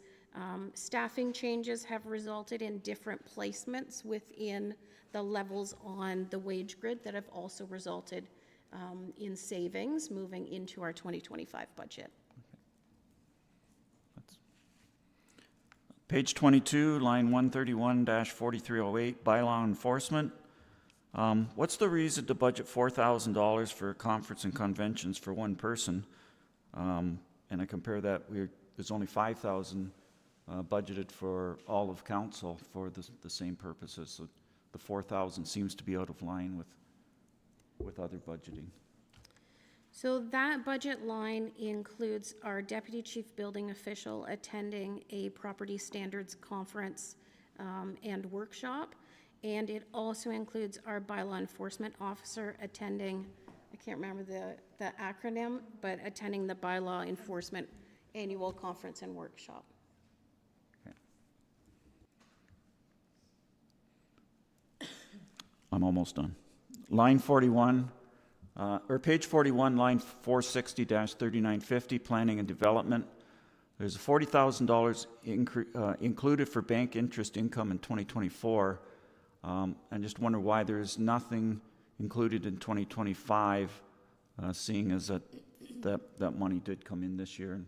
staffing changes have resulted in different placements within the levels on the wage grid that have also resulted in savings moving into our 2025 budget. Page 22, line 131-4308, bylaw enforcement. What's the reason to budget $4,000 for conference and conventions for one person? And I compare that, there's only $5,000 budgeted for all of council for the same purposes. So the $4,000 seems to be out of line with other budgeting. So that budget line includes our deputy chief building official attending a property standards conference and workshop. And it also includes our bylaw enforcement officer attending, I can't remember the acronym, but attending the bylaw enforcement annual conference and workshop. Okay. I'm almost done. Line 41, or page 41, line 460-3950, planning and development. There's $40,000 included for bank interest income in 2024. I just wonder why there's nothing included in 2025, seeing as that money did come in this year, and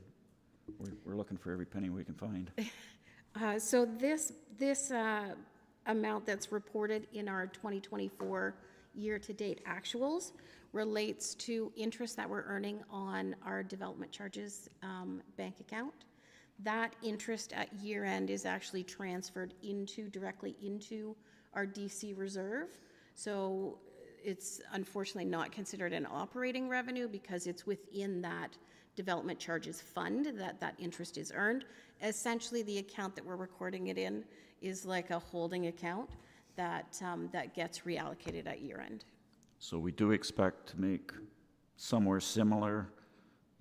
we're looking for every penny we can find. So this amount that's reported in our 2024 year-to-date actuals relates to interest that we're earning on our development charges bank account. That interest at year-end is actually transferred directly into our DC reserve. So it's unfortunately not considered an operating revenue because it's within that development charges fund that interest is earned. Essentially, the account that we're recording it in is like a holding account that gets reallocated at year-end. So we do expect to make somewhere similar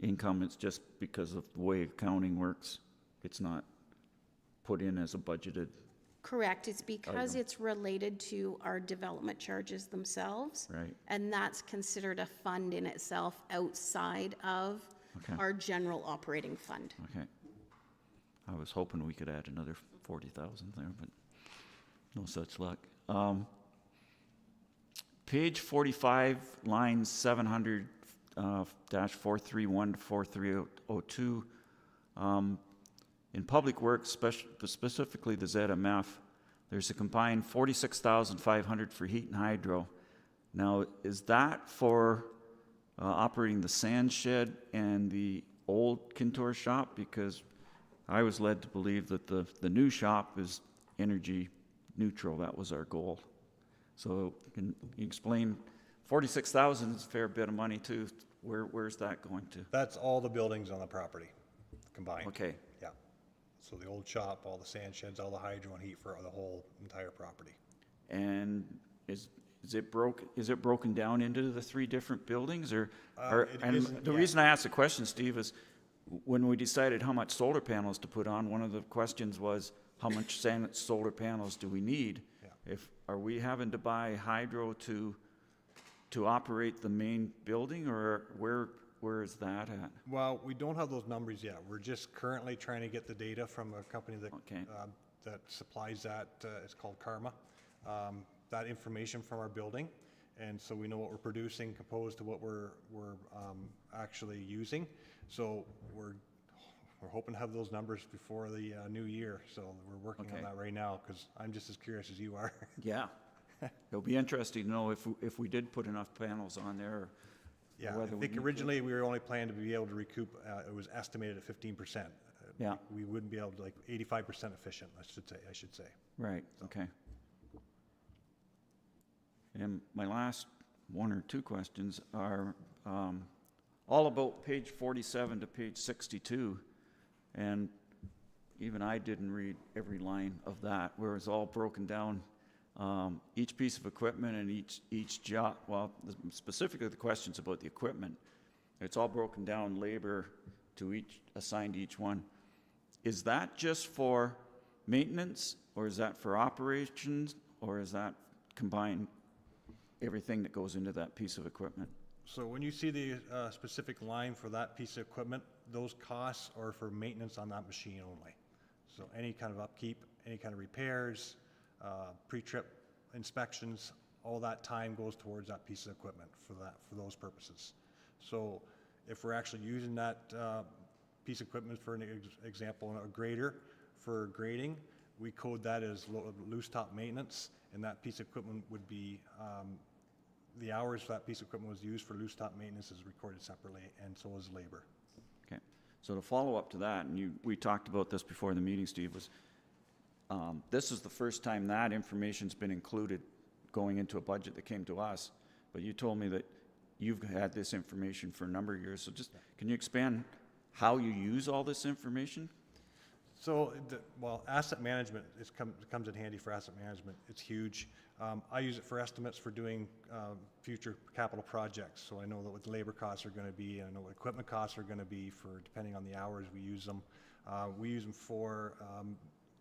income. It's just because of the way accounting works. It's not put in as a budgeted. Correct. It's because item. it's related to our development charges themselves. Right. And that's considered a fund in itself outside of our general operating fund. Okay. I was hoping we could add another 40,000 there, but no such luck. Page 45, lines 700 -431 to 4302. In public works, specifically the ZMF, there's a combined $46,500 for heat and hydro. Now, is that for operating the sand shed and the old Kintor shop? Because I was led to believe that the new shop is energy neutral. That was our goal. So can you explain, 46,000 is a fair bit of money too. Where's that going to? That's all the buildings on the property combined. Okay. Yeah. So the old shop, all the sand sheds, all the hydro and heat for the whole entire property. And is it broken down into the three different buildings, or the reason I asked the question, Steve, is when we decided how much solar panels to put on, one of the questions was how much solar panels do we need? Yeah. Are we having to buy hydro to operate the main building, or where is that at? Well, we don't have those numbers yet. We're just currently trying to get the data from a company that supplies that. It's called Karma. That information from our building, and so we know what we're producing opposed to what we're actually using. So we're hoping to have those numbers before the new year. So we're working on that right now because I'm just as curious as you are. Yeah, it'll be interesting to know if we did put enough panels on there. Yeah, I think originally we were only planning to be able to recoup. It was estimated at 15%. Yeah, we wouldn't be able to, like 85% efficient. I should say. Right. So. Okay. And my last one or two questions are all about page 47 to page 62, and even I didn't read every line of that, where it's all broken down each piece of equipment and each job, well, specifically the questions about the equipment, it's all broken down labor to assigned to each one. Is that just for maintenance, or is that for operations, or is that combined everything that goes into that piece of equipment? So when you see the specific line for that piece of equipment, those costs are for maintenance on that machine only. So any kind of upkeep, any kind of repairs, pre-trip inspections, all that time goes towards that piece of equipment for those purposes. So if we're actually using that piece of equipment, for an example, a grader for grading, we code that as loose top maintenance, and that piece of equipment would be, the hours that piece of equipment was used for loose top maintenance is recorded separately, and so is labor. Okay, so to follow up to that, and we talked about this before the meeting, Steve, was this is the first time that information's been included going into a budget that came to us, but you told me that you've had this information for a number of years, so just, can you expand how you use all this information? So, well, asset management comes in handy for asset management. It's huge. I use it for estimates for doing future capital projects. So I know what the labor costs are going to be, and I know what equipment costs are going to be for depending on the hours we use them. We use them for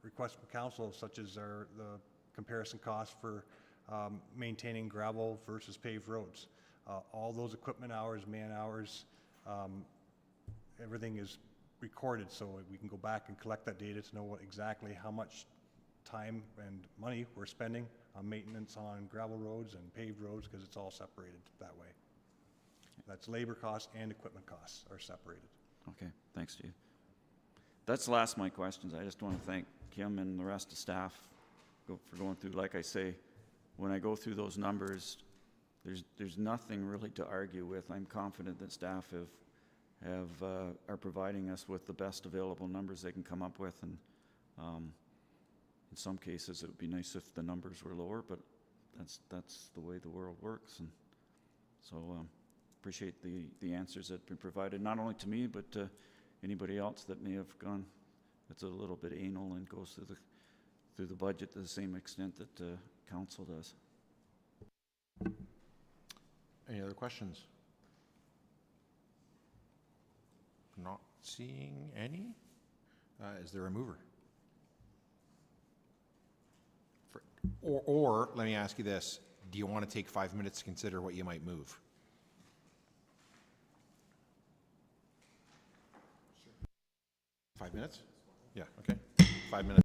requests from council, such as the comparison costs for maintaining gravel versus paved roads. All those equipment hours, man hours, everything is recorded, so we can go back and collect that data to know exactly how much time and money we're spending on maintenance on gravel roads and paved roads, because it's all separated that way. That's labor costs and equipment costs are separated. Okay, thanks, Steve. That's the last of my questions. I just want to thank Kim and the rest of staff for going through. Like I say, when I go through those numbers, there's nothing really to argue with. I'm confident that staff are providing us with the best available numbers they can come up with, and in some cases it would be nice if the numbers were lower, but that's the way the world works. And so appreciate the answers that have been provided, not only to me but to anybody else that may have gone that's a little bit anal and goes through the budget to the same extent that council does. Any other questions? Not seeing any. Is there a mover? Or let me ask you this. Do you want to take 5 minutes to consider what you might move? Sure. 5 minutes? Yeah, okay. 5 minutes.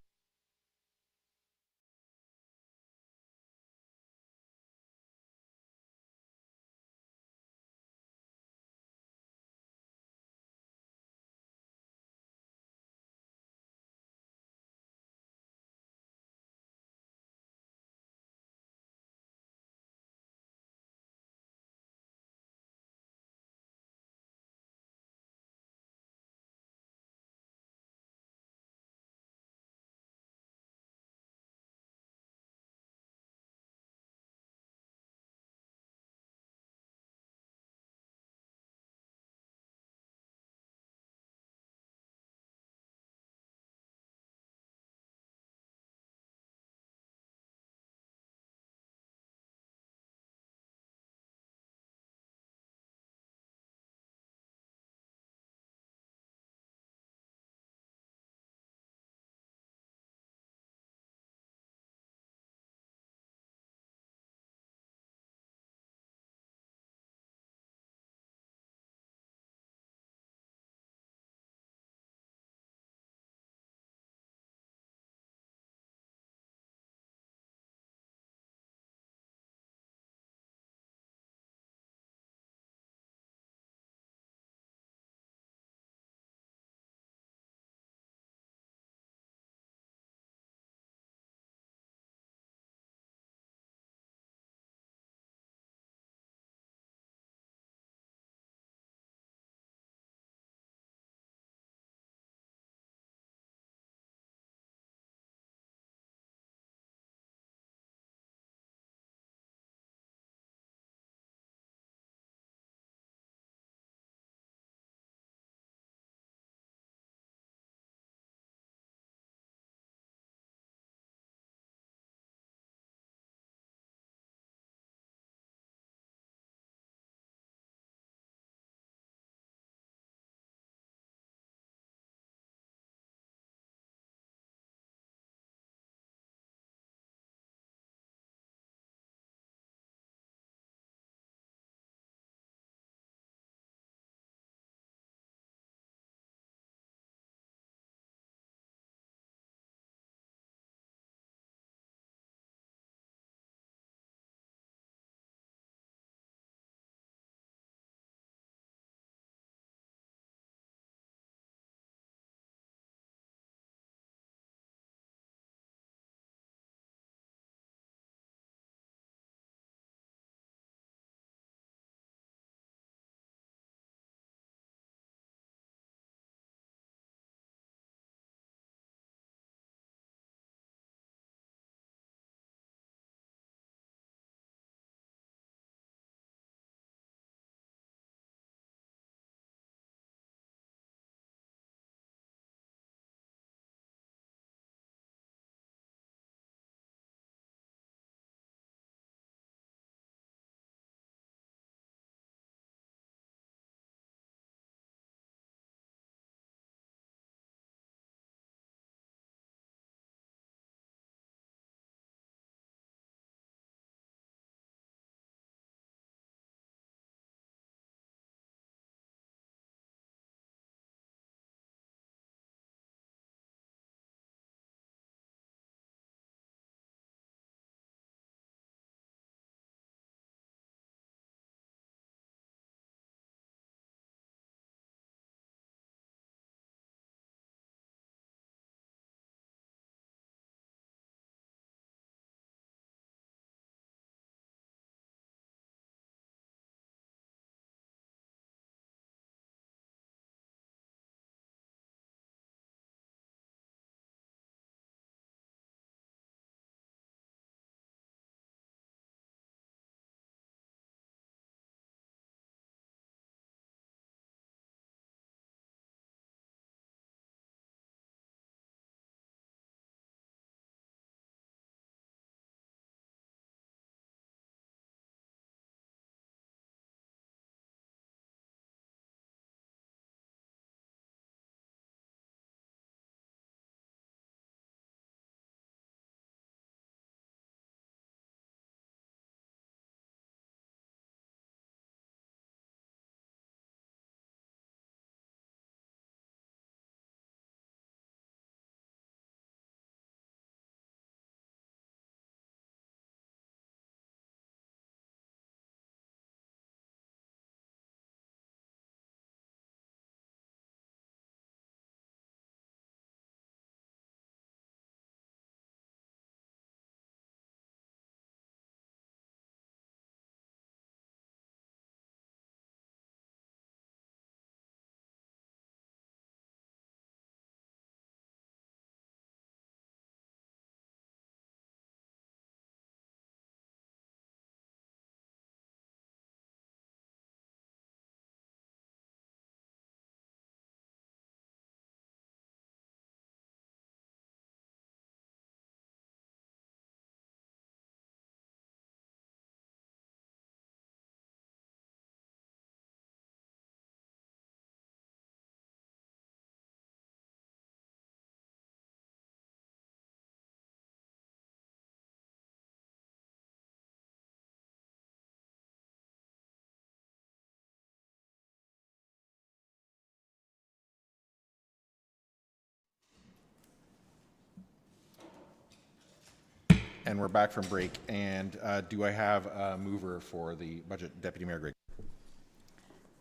And we're back from break. And do I have a mover for the budget, Deputy Mayor Grigg?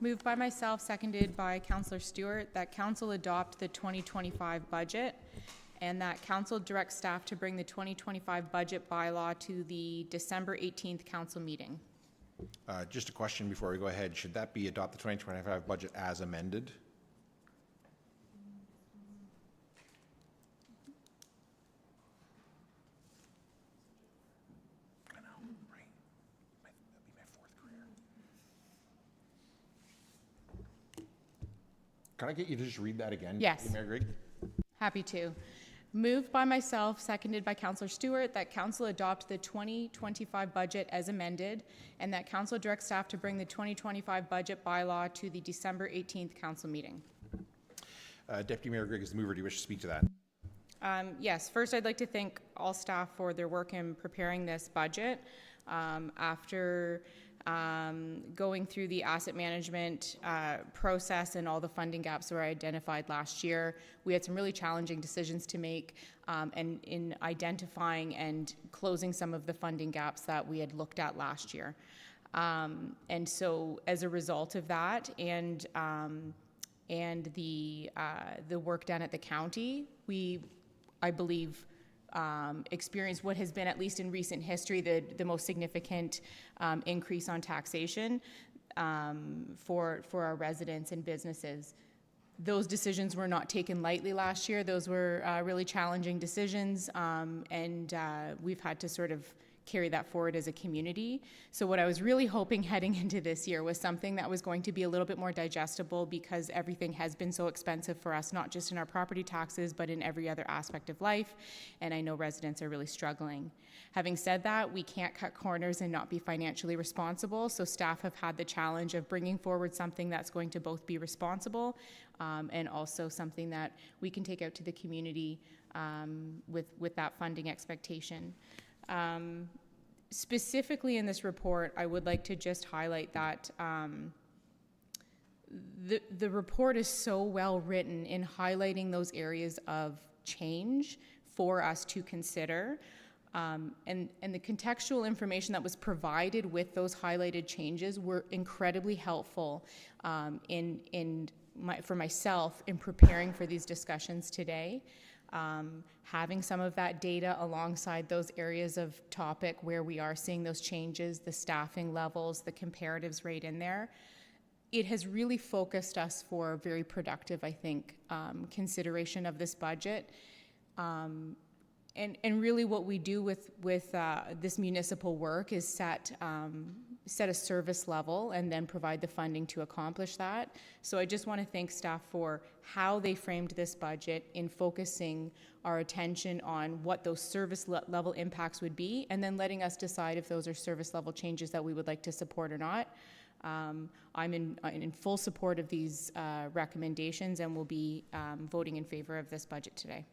Moved by myself, seconded by Councillor Stewart, that council adopt the 2025 budget and that council direct staff to bring the 2025 budget bylaw to the December 18th council meeting. Just a question before we go ahead. Should that be adopt the 2025 budget as amended? I know, right? That'd be my fourth career. Can I get you to just read that again? Yes. Mayor Grigg? Happy to. Moved by myself, seconded by Councillor Stewart, that council adopt the 2025 budget as amended and that council direct staff to bring the 2025 budget bylaw to the December 18th council meeting. Deputy Mayor Grigg is the mover. Do you wish to speak to that? Yes, first I'd like to thank all staff for their work in preparing this budget. After going through the asset management process and all the funding gaps that were identified last year, we had some really challenging decisions to make and in identifying and closing some of the funding gaps that we had looked at last year. And so as a result of that and the work done at the county, we, I believe, experienced what has been, at least in recent history, the most significant increase on taxation for our residents and businesses. Those decisions were not taken lightly last year. Those were really challenging decisions, and we've had to sort of carry that forward as a community. So what I was really hoping heading into this year was something that was going to be a little bit more digestible, because everything has been so expensive for us, not just in our property taxes, but in every other aspect of life. And I know residents are really struggling. Having said that, we can't cut corners and not be financially responsible. So staff have had the challenge of bringing forward something that's going to both be responsible and also something that we can take out to the community with that funding expectation. Specifically in this report, I would like to just highlight that the report is so well written in highlighting those areas of change for us to consider. And the contextual information that was provided with those highlighted changes were incredibly helpful for myself in preparing for these discussions today. Having some of that data alongside those areas of topic where we are seeing those changes, the staffing levels, the comparatives right in there, it has really focused us for a very productive, I think, consideration of this budget. And really what we do with this municipal work is set a service level and then provide the funding to accomplish that. So I just want to thank staff for how they framed this budget in focusing our attention on what those service level impacts would be, and then letting us decide if those are service level changes that we would like to support or not. I'm in full support of these recommendations and will be voting in favor of this budget today.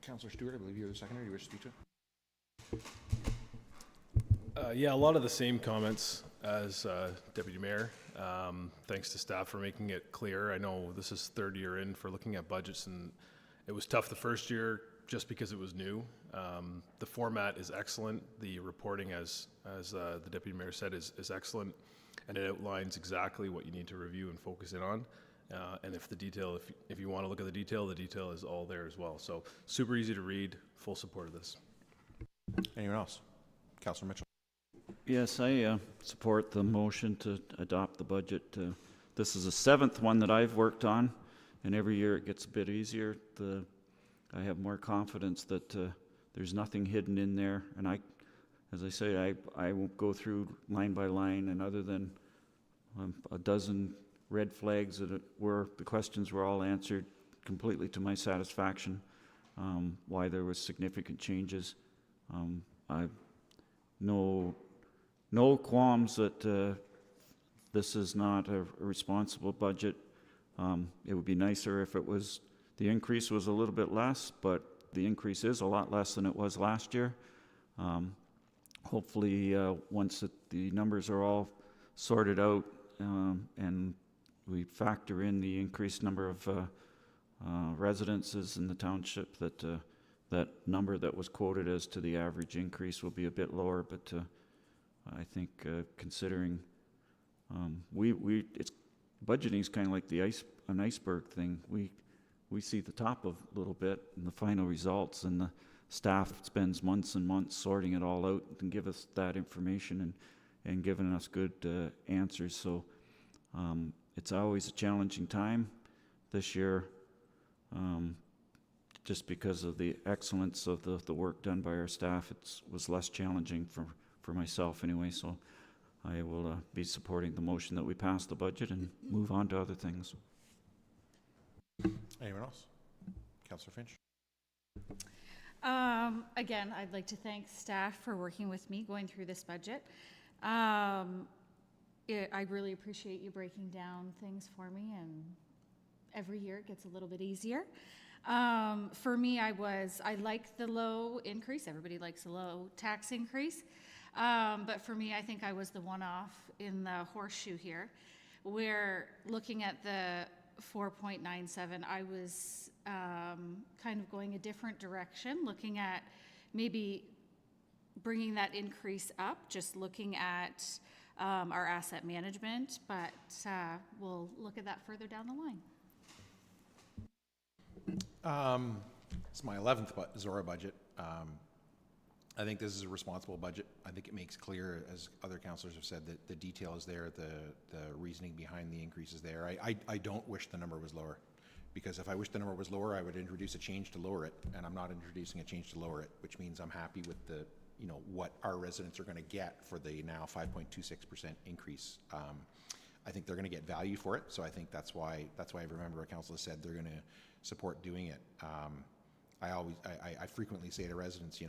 Councillor Stewart, I believe you're the seconder. Do you wish to speak to it? Yeah, a lot of the same comments as Deputy Mayor. Thanks to staff for making it clear. I know this is third year in for looking at budgets, and it was tough the first year just because it was new. The format is excellent. The reporting, as the Deputy Mayor said, is excellent, and it outlines exactly what you need to review and focus in on. And if the detail, if you want to look at the detail is all there as well. So super easy to read, full support of this. Anyone else? Councillor Mitchell. Yes, I support the motion to adopt the budget. This is the 7th one that I've worked on, and every year it gets a bit easier. I have more confidence that there's nothing hidden in there, and as I say, I won't go through line by line, and other than a dozen red flags that the questions were all answered completely to my satisfaction, why there was significant changes. I've no qualms that this is not a responsible budget. It would be nicer if the increase was a little bit less, but the increase is a lot less than it was last year. Hopefully, once the numbers are all sorted out and we factor in the increased number of residences in the township, that that number that was quoted as to the average increase will be a bit lower, but I think considering it's budgeting is kind of like an iceberg thing. We see the top of a little bit in the final results, and the staff spends months and months sorting it all out and give us that information and giving us good answers. So it's always a challenging time. This year, just because of the excellence of the work done by our staff, it was less challenging for myself anyway. So I will be supporting the motion that we pass the budget and move on to other things. Anyone else? Councillor Finch? Again, I'd like to thank staff for working with me going through this budget. I really appreciate you breaking down things for me, and every year it gets a little bit easier. For me, I like the low increase. Everybody likes a low tax increase. But for me, I think I was the one-off in the horseshoe here, where looking at the 4.97, I was kind of going a different direction, looking at maybe bringing that increase up, just looking at our asset management, but we'll look at that further down the line. It's my 11th Zorra budget. I think this is a responsible budget. I think it makes clear, as other councillors have said, that the detail is there, the reasoning behind the increase is there. I don't wish the number was lower, because if I wish the number was lower, I would introduce a change to lower it, and I'm not introducing a change to lower it, which means I'm happy with the, what our residents are going to get for the now 5.26% increase. I think they're going to get value for it, so I think that's why every member of council has said they're going to support doing it. I frequently say to residents,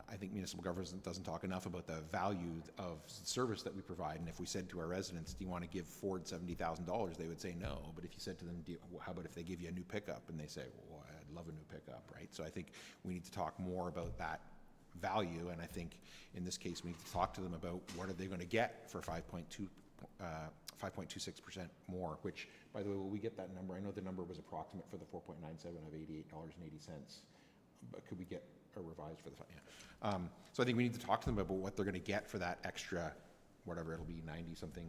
I think municipal government doesn't talk enough about the value of service that we provide. And if we said to our residents, do you want to give Ford $70,000? They would say no. But if you said to them, how about if they give you a new pickup? And they say, well, I'd love a new pickup, right? So I think we need to talk more about that value. And I think in this case, we need to talk to them about what are they going to get for 5.26% more, which, by the way, will we get that number? I know the number was approximate for the 4.97 of $88.80. But could we get a revised for the so I think we need to talk to them about what they're going to get for that extra, whatever it'll be, $90-something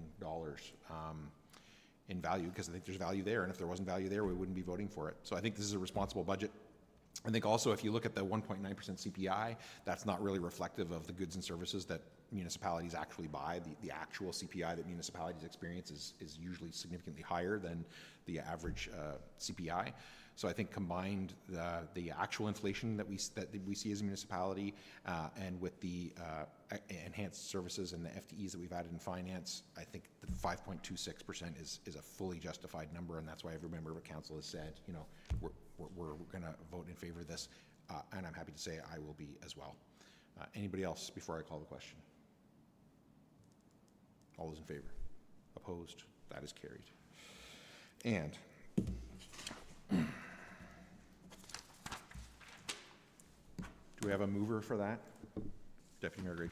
in value, because I think there's value there, and if there wasn't value there, we wouldn't be voting for it. So I think this is a responsible budget. I think also, if you look at the 1.9% CPI, that's not really reflective of the goods and services that municipalities actually buy. The actual CPI that municipalities experience is usually significantly higher than the average CPI. So I think combined the actual inflation that we see as a municipality and with the enhanced services and the FTEs that we've added in finance, I think the 5.26% is a fully justified number, and that's why every member of council has said, we're going to vote in favor of this, and I'm happy to say I will be as well. Anybody else before I call the question? All those in favor? Opposed? That is carried. And do we have a mover for that? Deputy Mayor Gray.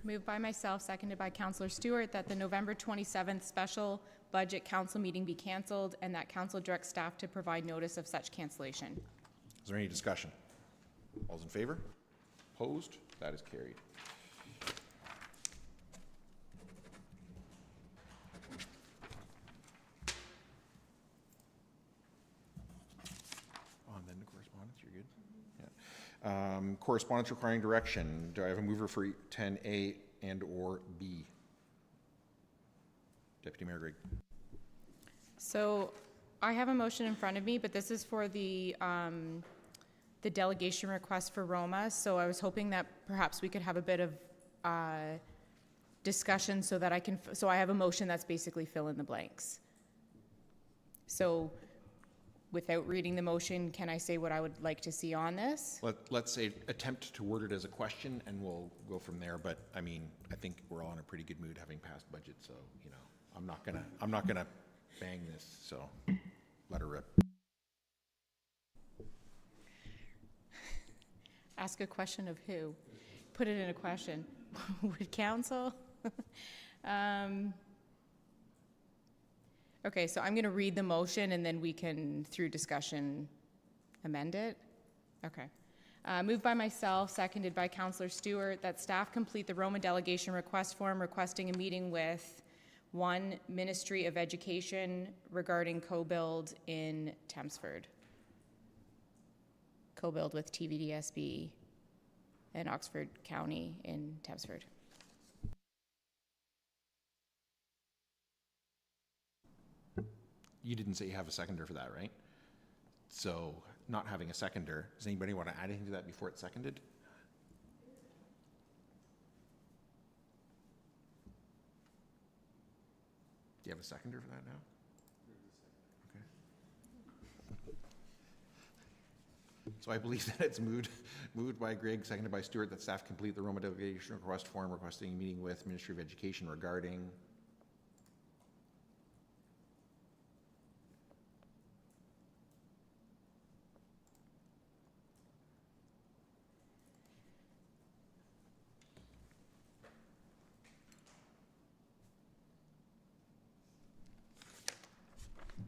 Moved by myself, seconded by Councillor Stewart, that the November 27th special budget council meeting be cancelled and that council direct staff to provide notice of such cancellation. Is there any discussion? All those in favor? Opposed? That is carried. Then the correspondence, you're good? Yeah. Correspondence requiring direction. Do I have a mover for 10A and or B? Deputy Mayor Grigg. So I have a motion in front of me, but this is for the delegation request for ROMA. So I was hoping that perhaps we could have a bit of discussion so that I have a motion that's basically fill in the blanks. So without reading the motion, can I say what I would like to see on this? Let's say attempt to word it as a question, and we'll go from there. But I mean, I think we're all in a pretty good mood having passed budget, so I'm not gonna bang this. So let her rip. Ask a question of who? Put it in a question. Would council? Okay, so I'm going to read the motion and then we can, through discussion, amend it. Okay. Moved by myself, seconded by Councillor Stewart, that staff complete the ROMA delegation request form requesting a meeting with 1, Ministry of Education regarding co-build in Thamesford. Co-build with TVDSB and Oxford County in Thamesford. You didn't say you have a seconder for that, right? So, not having a seconder, does anybody want to add anything to that before it's seconded? Do you have a seconder for that now? Okay. So I believe that it's moved by Greg, seconded by Stewart, that staff complete the ROMA delegation request form requesting a meeting with Ministry of Education regarding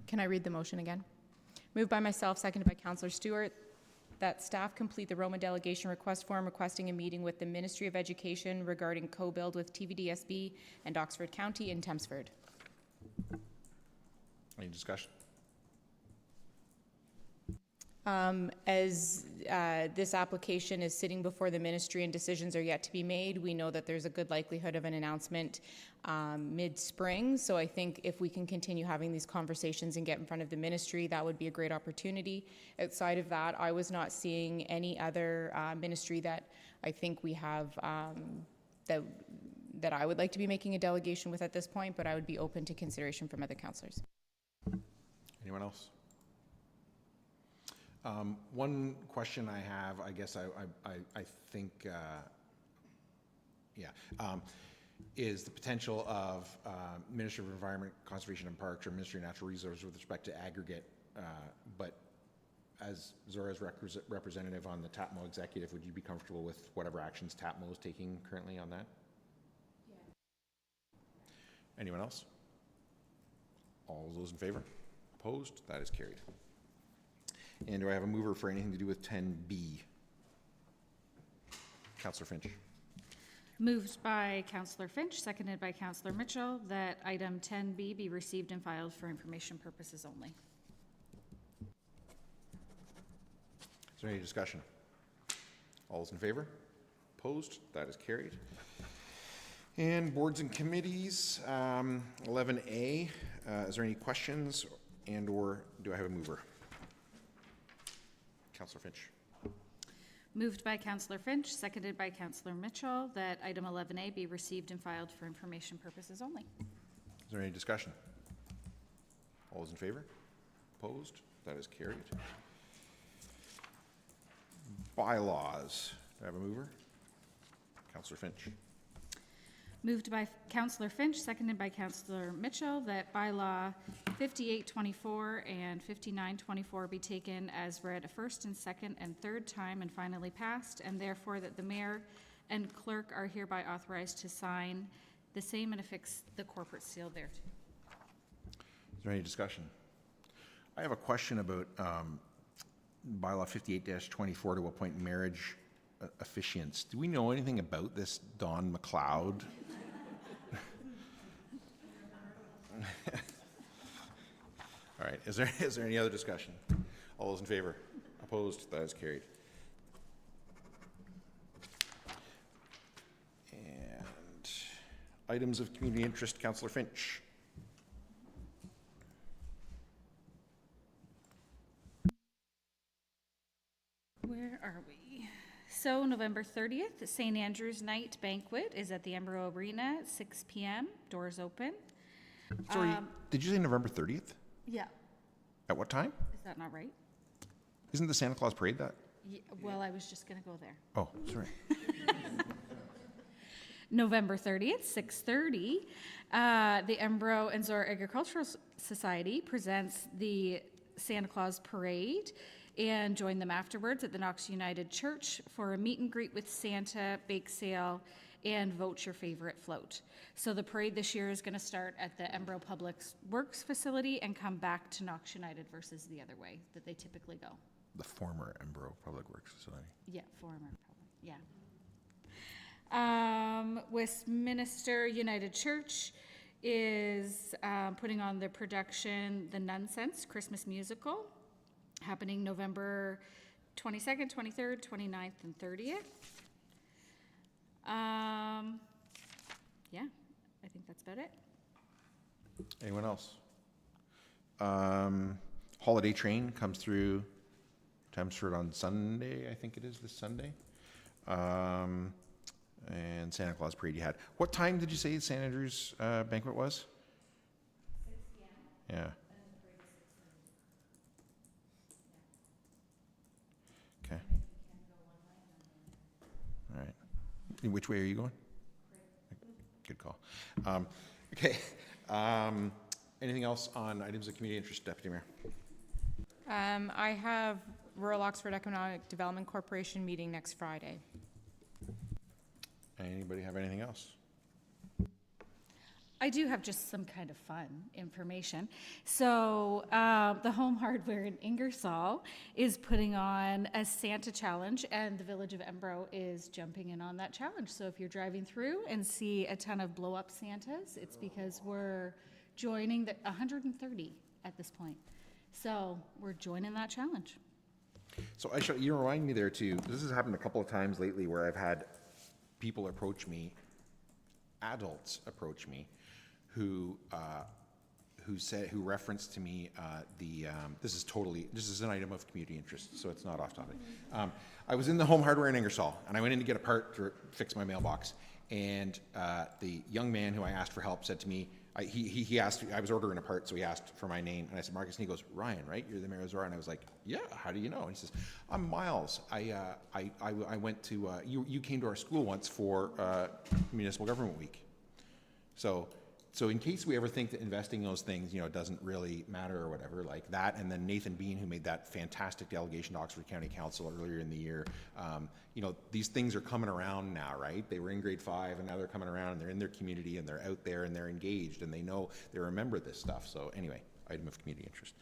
Can I read the motion again? Moved by myself, seconded by Councillor Stewart, that staff complete the ROMA delegation request form requesting a meeting with the Ministry of Education regarding co-build with TVDSB and Oxford County in Thamesford. Any discussion? As this application is sitting before the ministry and decisions are yet to be made, we know that there's a good likelihood of an announcement mid-spring. So I think if we can continue having these conversations and get in front of the ministry, that would be a great opportunity. Outside of that, I was not seeing any other ministry that I think we have that I would like to be making a delegation with at this point, but I would be open to consideration from other councillors. Anyone else? One question I have, I guess I think, is the potential of Ministry of Environment, Conservation and Parks or Ministry of Natural Resources with respect to aggregate, but as Zorra's representative on the TAPMO executive, would you be comfortable with whatever actions TAPMO is taking currently on that? Yeah. Anyone else? All those in favor? Opposed? That is carried. And do I have a mover for anything to do with 10B? Councillor Finch. Moved by Councillor Finch, seconded by Councillor Mitchell, that item 10B be received and filed for information purposes only. Is there any discussion? All those in favor? Opposed? That is carried. And boards and committees, 11A. Is there any questions and or do I have a mover? Councillor Finch. Moved by Councillor Finch, seconded by Councillor Mitchell, that item 11A be received and filed for information purposes only. Is there any discussion? All those in favor? Opposed? That is carried. Bylaws. Do I have a mover? Councillor Finch. Moved by Councillor Finch, seconded by Councillor Mitchell, that bylaw 5824 and 5924 be taken as read a first and second and third time and finally passed, and therefore that the mayor and clerk are hereby authorized to sign the same and affix the corporate seal thereto. Is there any discussion? I have a question about bylaw 58-24 to appoint marriage officiants. Do we know anything about this Don McLeod? All right, is there any other discussion? All those in favor? Opposed? That is carried. And items of community interest, Councillor Finch. Where are we? So November 30th, the St. Andrew's Night Banquet is at the Embro Arena at 6 p.m. Doors open. Sorry, did you say November 30th? Yeah. At what time? Is that not right? Isn't the Santa Claus parade that? Yeah, well, I was just going to go there. Oh, sorry. November 30th, 6:30, the Embro and Zorra Agricultural Society presents the Santa Claus Parade, and join them afterwards at the Knox United Church for a meet and greet with Santa, bake sale, and vote your favorite float. So the parade this year is going to start at the Embro Public Works facility and come back to Knox United versus the other way that they typically go. The former Embro Public Works Facility. Yeah, former public, yeah. Westminster United Church is putting on the production The Nonsense Christmas Musical, happening November 22nd, 23rd, 29th, and 30th. Yeah, I think that's about it. Anyone else? Holiday train comes through Chelmsford on Sunday, I think it is this Sunday. And Santa Claus parade you had. What time did you say St. Andrew's banquet was? 6 p.m. Yeah. Okay. All right. Which way are you going? Good call. Okay. Anything else on items of community interest, Deputy Mayor? I have Rural Oxford Economic Development Corporation meeting next Friday. Anybody have anything else? I do have just some kind of fun information. So the Home Hardware in Ingersoll is putting on a Santa challenge, and the Village of Embro is jumping in on that challenge. So if you're driving through and see a ton of blow-up Santas, it's because we're joining the 130 at this point. So we're joining that challenge. So Aisha, you remind me there too. This has happened a couple of times lately where I've had people approach me, adults approach me, who referenced to me this is an item of community interest, so it's not off topic. I was in the Home Hardware in Ingersoll, and I went in to get a part to fix my mailbox, and the young man who I asked for help said to me, he asked, I was ordering a part, so he asked for my name, and I said, Marcus, and he goes, Ryan, right? You're the mayor of Zorra? And I was like, yeah, how do you know? And he says, I'm Miles. I went to, you came to our school once for Municipal Government Week. So in case we ever think that investing in those things, doesn't really matter or whatever, like that, and then Nathan Bean, who made that fantastic delegation to Oxford County Council earlier in the year, these things are coming around now, right? They were in grade 5, and now they're coming around, and they're in their community, and they're out there, and they're engaged, and they remember this stuff. So anyway, item of community interest.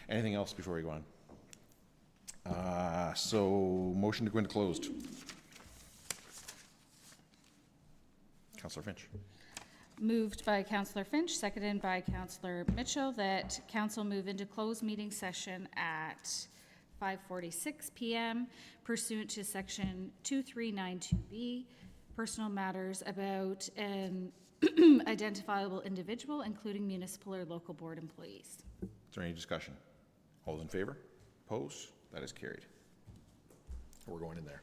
Anything else before we go on? So motion to go into closed. Councillor Finch. Moved by Councillor Finch, seconded by Councillor Mitchell, that council move into closed meeting session at 5:46 p.m. pursuant to section 2392B, personal matters about an identifiable individual, including municipal or local board employees. Is there any discussion? All those in favor? Opposed? That is carried. We're going in there.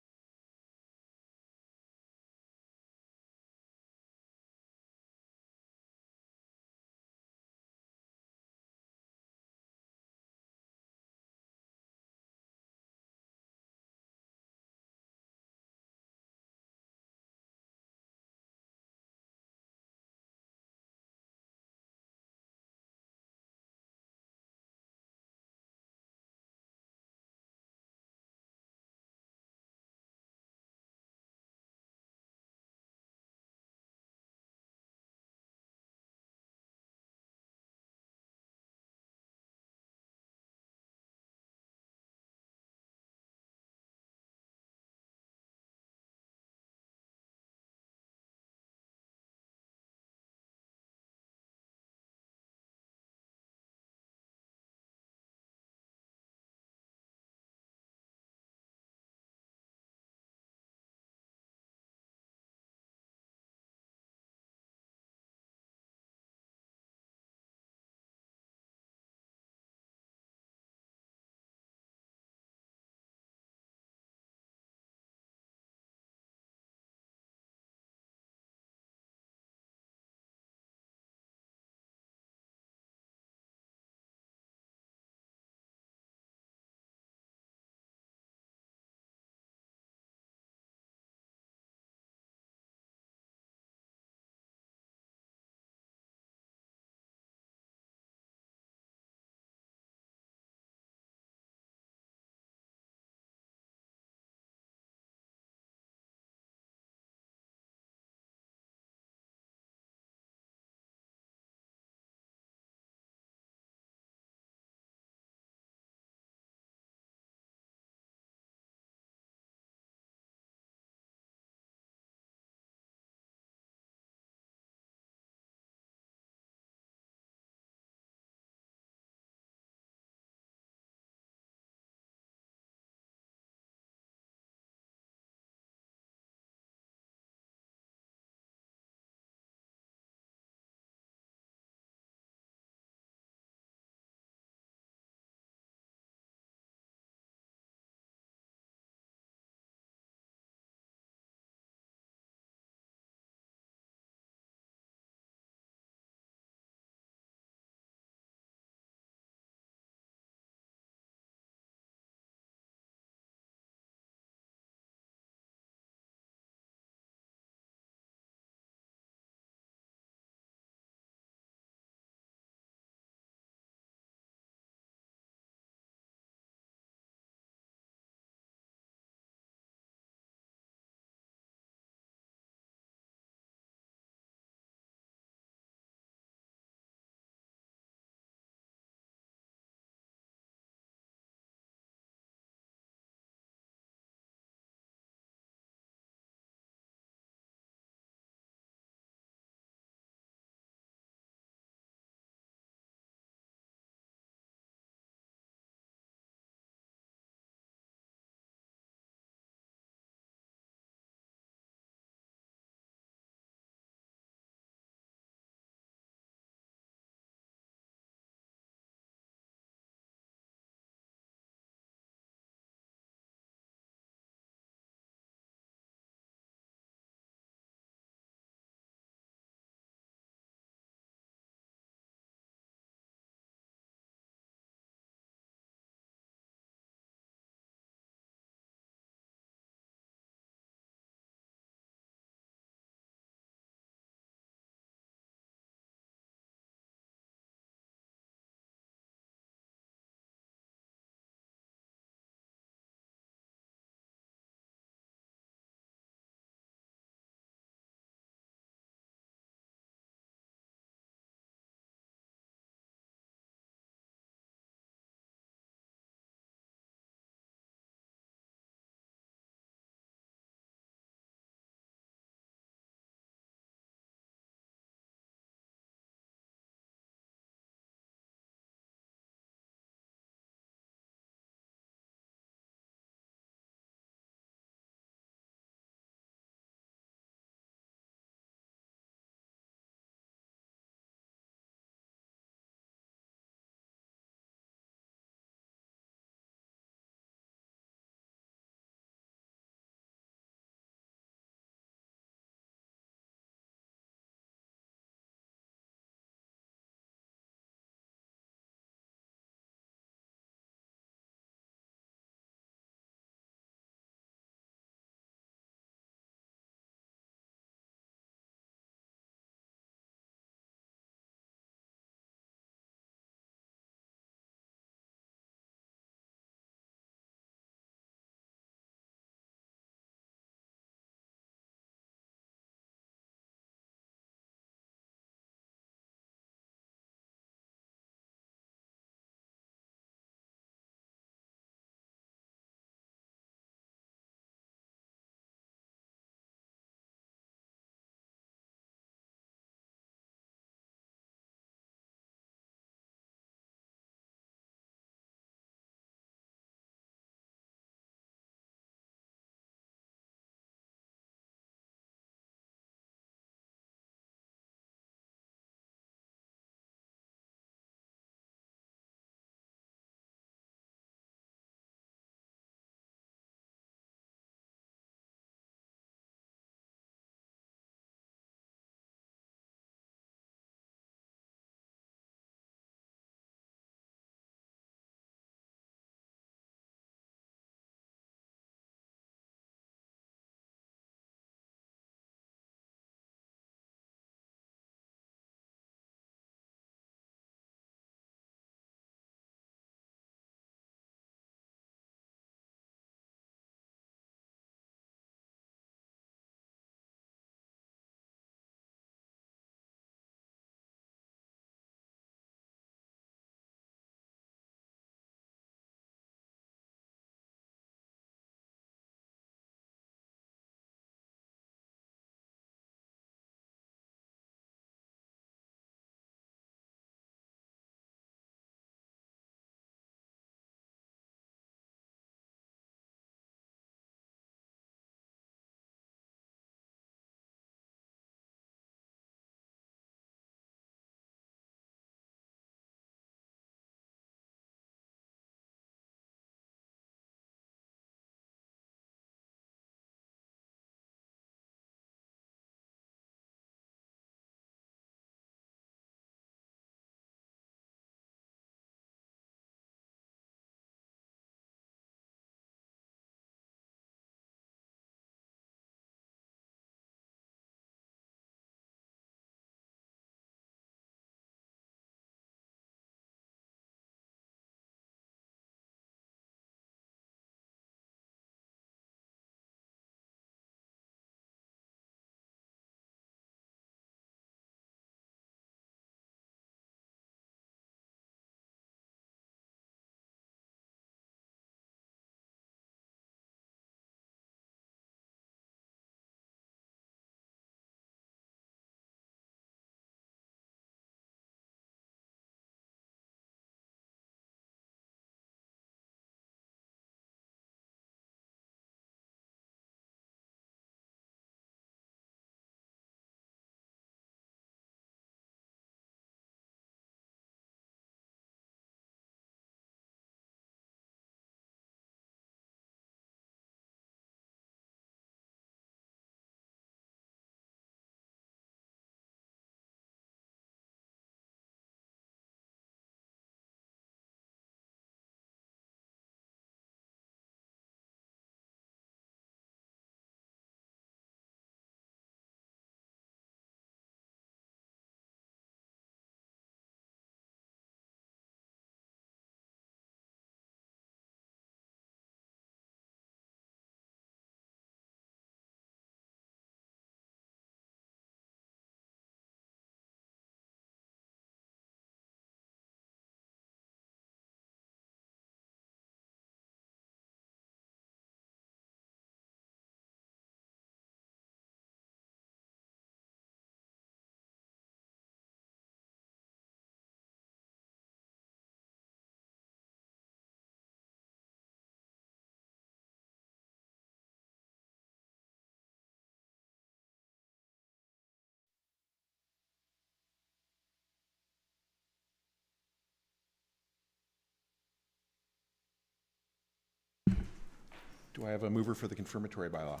Do I have a mover for the confirmatory bylaw?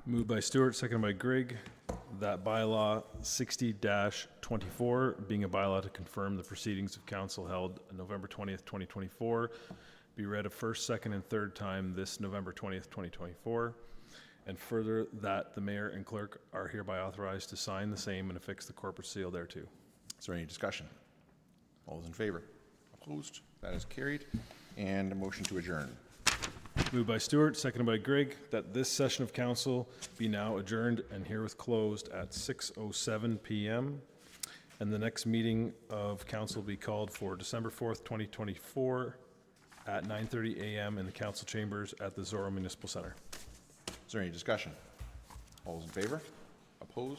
Moved by Stewart, seconded by Grigg, that bylaw 60-24, being a bylaw to confirm the proceedings of council held November 20th, 2024, be read a first, second, and third time this November 20th, 2024. And further, that the mayor and clerk are hereby authorized to sign the same and affix the corporate seal thereto. Is there any discussion? All those in favor? Opposed? That is carried. And a motion to adjourn. Moved by Stewart, seconded by Grigg, that this session of council be now adjourned and herewith closed at 6:07 PM. And the next meeting of council be called for December 4th, 2024 at 9:30 AM in the council chambers at the Zorra Municipal Center. Is there any discussion? All those in favor? Opposed?